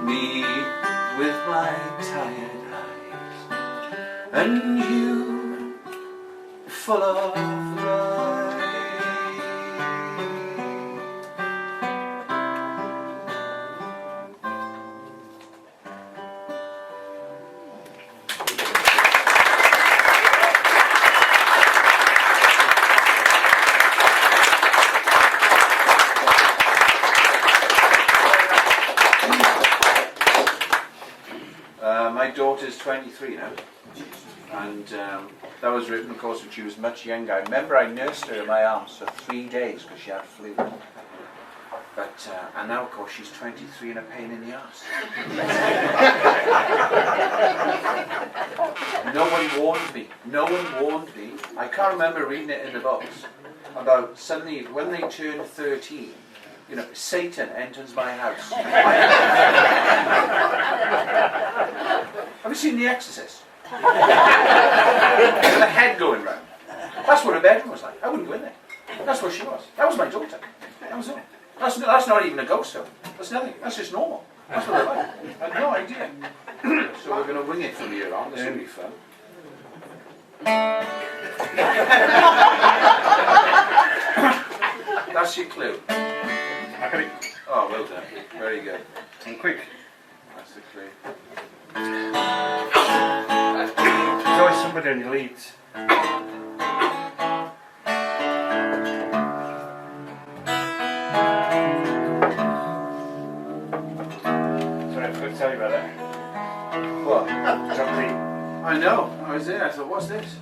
Me with my tired eyes, and you full of light. My daughter's 23 now, and that was written, of course, when she was much younger. I remember I nursed her in my arms for 3 days because she had flu. But and now, of course, she's 23 and a pain in the arse. No one warned me. No one warned me. I can't remember reading it in the books about suddenly when they turn 13. You know, Satan enters my house. Have you seen The Exorcist? With a head going round. That's what her bedroom was like. I wouldn't go in there. That's what she was. That was my daughter. That was it. That's not even a ghost story. That's nothing. That's just normal. That's what I like. I had no idea. So we're going to wing it from here on. This will be fun. That's your clue. Oh, well done. Very good. And quick. That's the clue. There's always somebody on your leads. Sorry, I forgot to tell you about that. What? Top lead. I know. I was there. I thought, what's this?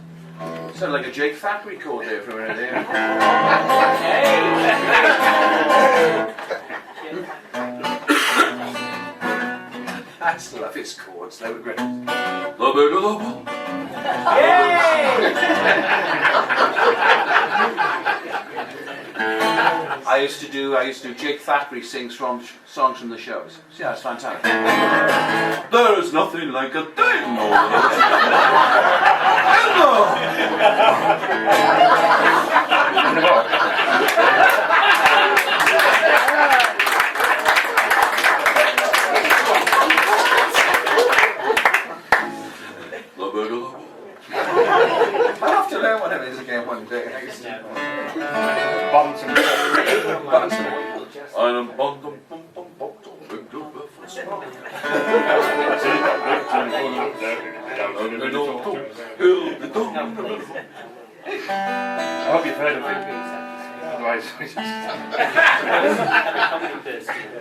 Sounded like a Jake Thackeray chord there for a minute there. I still love his chords. They were great. I used to do Jake Thackeray sings from songs from the shows. See, that's fantastic. There's nothing like a demo. I'll have to learn one of his again one day. Bonson. I hope you've heard of it. Otherwise,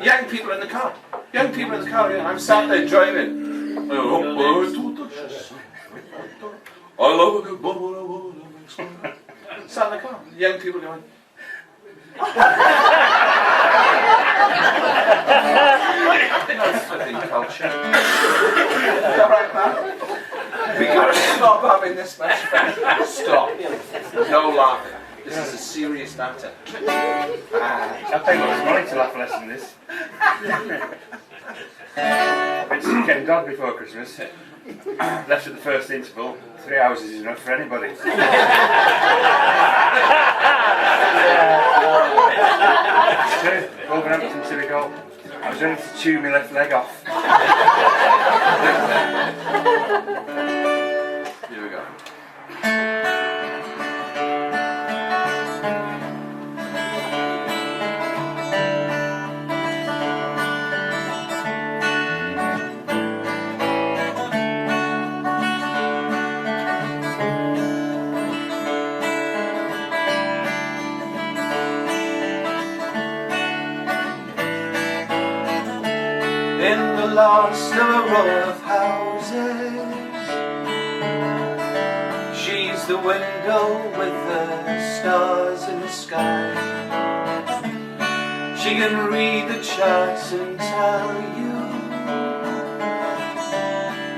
Young people in the car. Young people in the car. Yeah. I'm sat there driving. I love a good bubble. Sat in the car. Young people going. That's flipping culture. Is that right, man? We gotta stop having this much fun. Stop. No laughing. This is a serious matter. I'll tell you what, it's money to laugh less than this. It's getting done before Christmas. Left at the first interval. 3 hours is enough for anybody. Wolverhampton to the goal. I was ready to chew my left leg off. Here we go. In the last of a row of houses, she's the window with the stars in the sky. She can read the charts and tell you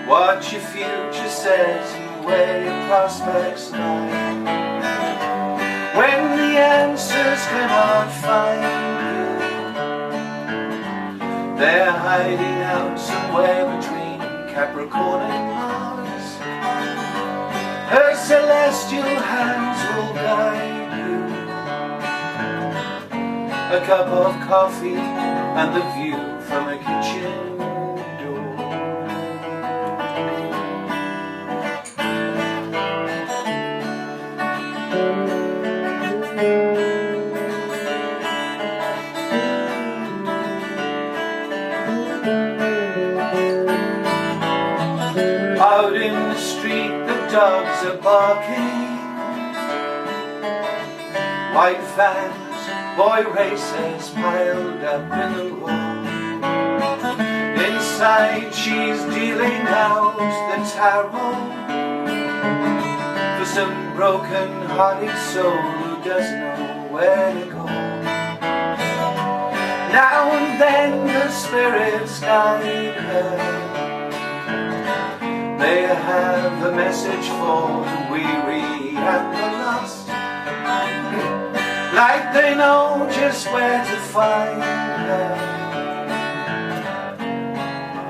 what your future says and where your prospects lie. When the answers cannot find you, they're hiding out somewhere between Capricorn and Mars. Her celestial hands will guide you. A cup of coffee and the view from a kitchen door. Out in the street the dogs are barking. White vans, boy racers piled up in the road. Inside she's dealing out the tarot for some broken-hearted soul who doesn't know where to go. Now and then the spirits guide her. They have a message for the weary and the lost, like they know just where to find her.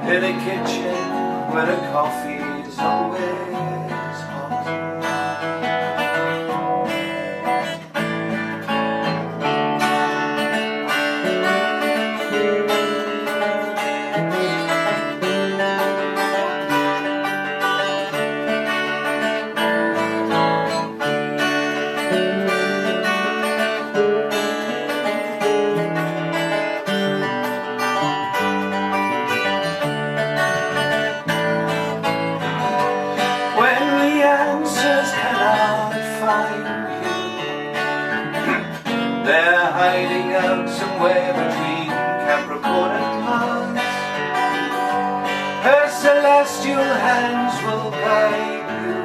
In a kitchen where the coffee is always hot. They're hiding out somewhere between Capricorn and Mars. Her celestial hands will guide you.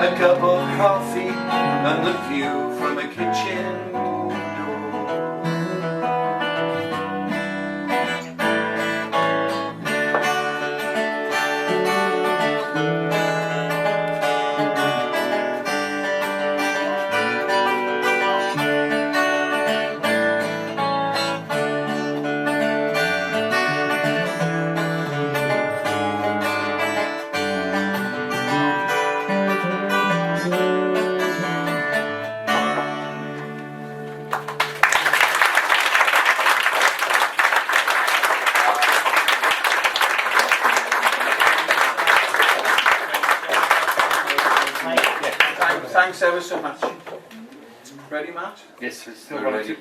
A cup of coffee and the view from a kitchen door. Thanks ever so much. Ready, Matt? Yes, it's still We're one or ready. two.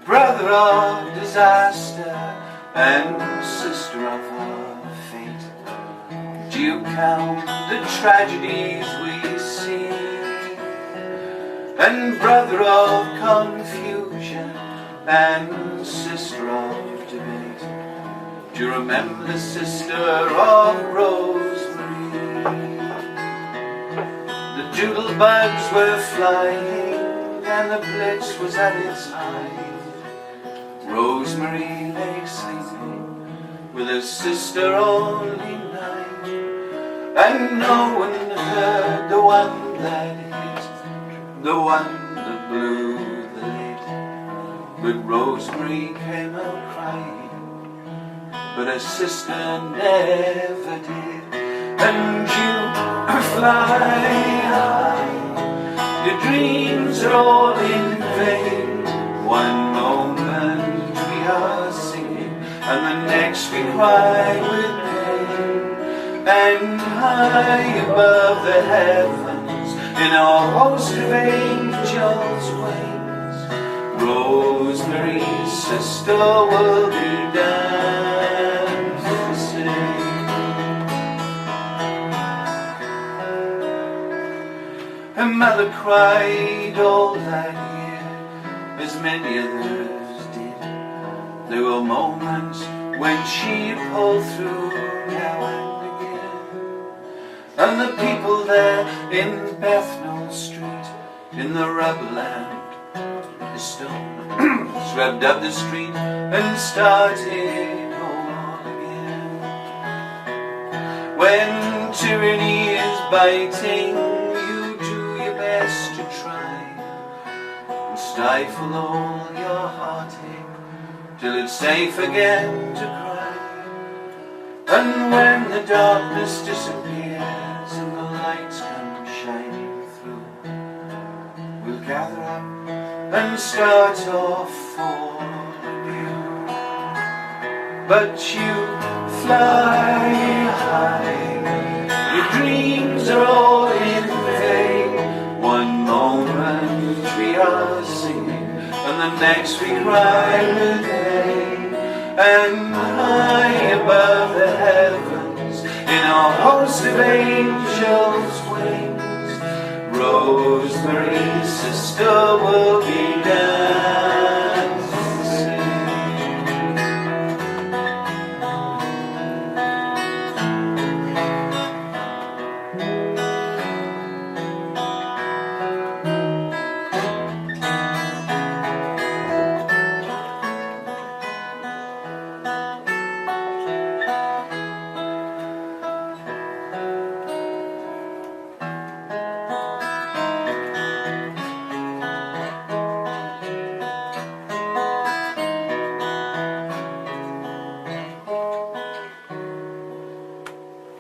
Brother of disaster and sister of our fate, do you count the tragedies we see? And brother of confusion and sister of debate, do you remember the sister of Rosemary? The doodlebugs were flying and the blitz was at its height. Rosemary lay sleeping with her sister only night, and no one heard the one that hit, the one that blew the lid. But Rosemary came out crying, but her sister never did. And you fly high, your dreams are all in vain. One moment we are singing, and the next we cry with pain. And high above the heavens, in a host of angels' wings, Rosemary's sister will be dancing. Her mother cried all that year, as many others did. There were moments when she pulled through now and again, and the people there in Bethnal Street, in the rubble and the stone, swept up the street and started all again. When tyranny is biting, you do your best to try and stifle all your heartache till it's safe again to cry. And when the darkness disappears and the lights come shining through, we'll gather up and start off for you. But you fly high, your dreams are all in vain. One moment we are singing, and the next we cry with pain. And high above the heavens, in a host of angels' wings, Rosemary's sister will be dancing.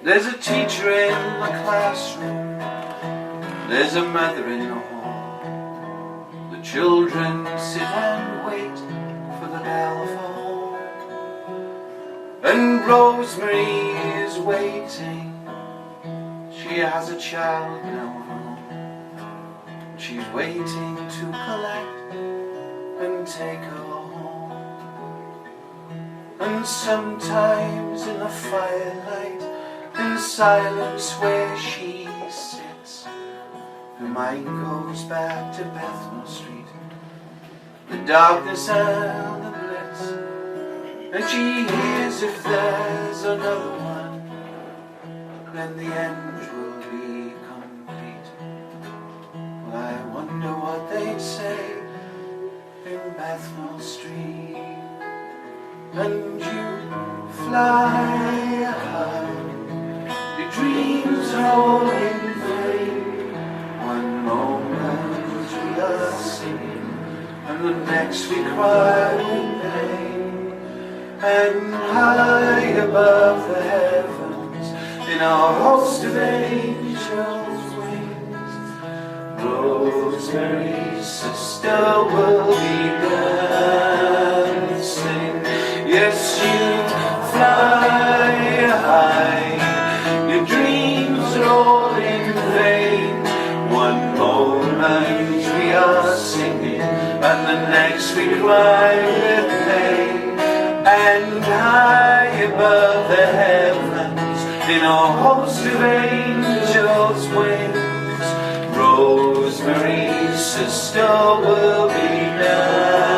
There's a teacher in the classroom, there's a mother in the hall. The children sit and wait for the bell for home. And Rosemary is waiting, she has a child now home. She's waiting to collect and take her home. And sometimes in the firelight, in silence where she sits, her mind goes back to Bethnal Street, the darkness and the blitz, and she hears if there's another one, then the end will be complete. Well, I wonder what they'd say in Bethnal Street. And you fly high, your dreams are all in vain. One moment we are singing, and the next we cry with pain. And high above the heavens, in our host of angels' wings, Rosemary's sister will be dancing. Yes, you fly high, your dreams are all in vain. One moment we are singing, and the next we cry with pain. And high above the heavens, in a host of angels' wings, Rosemary's sister will be dancing.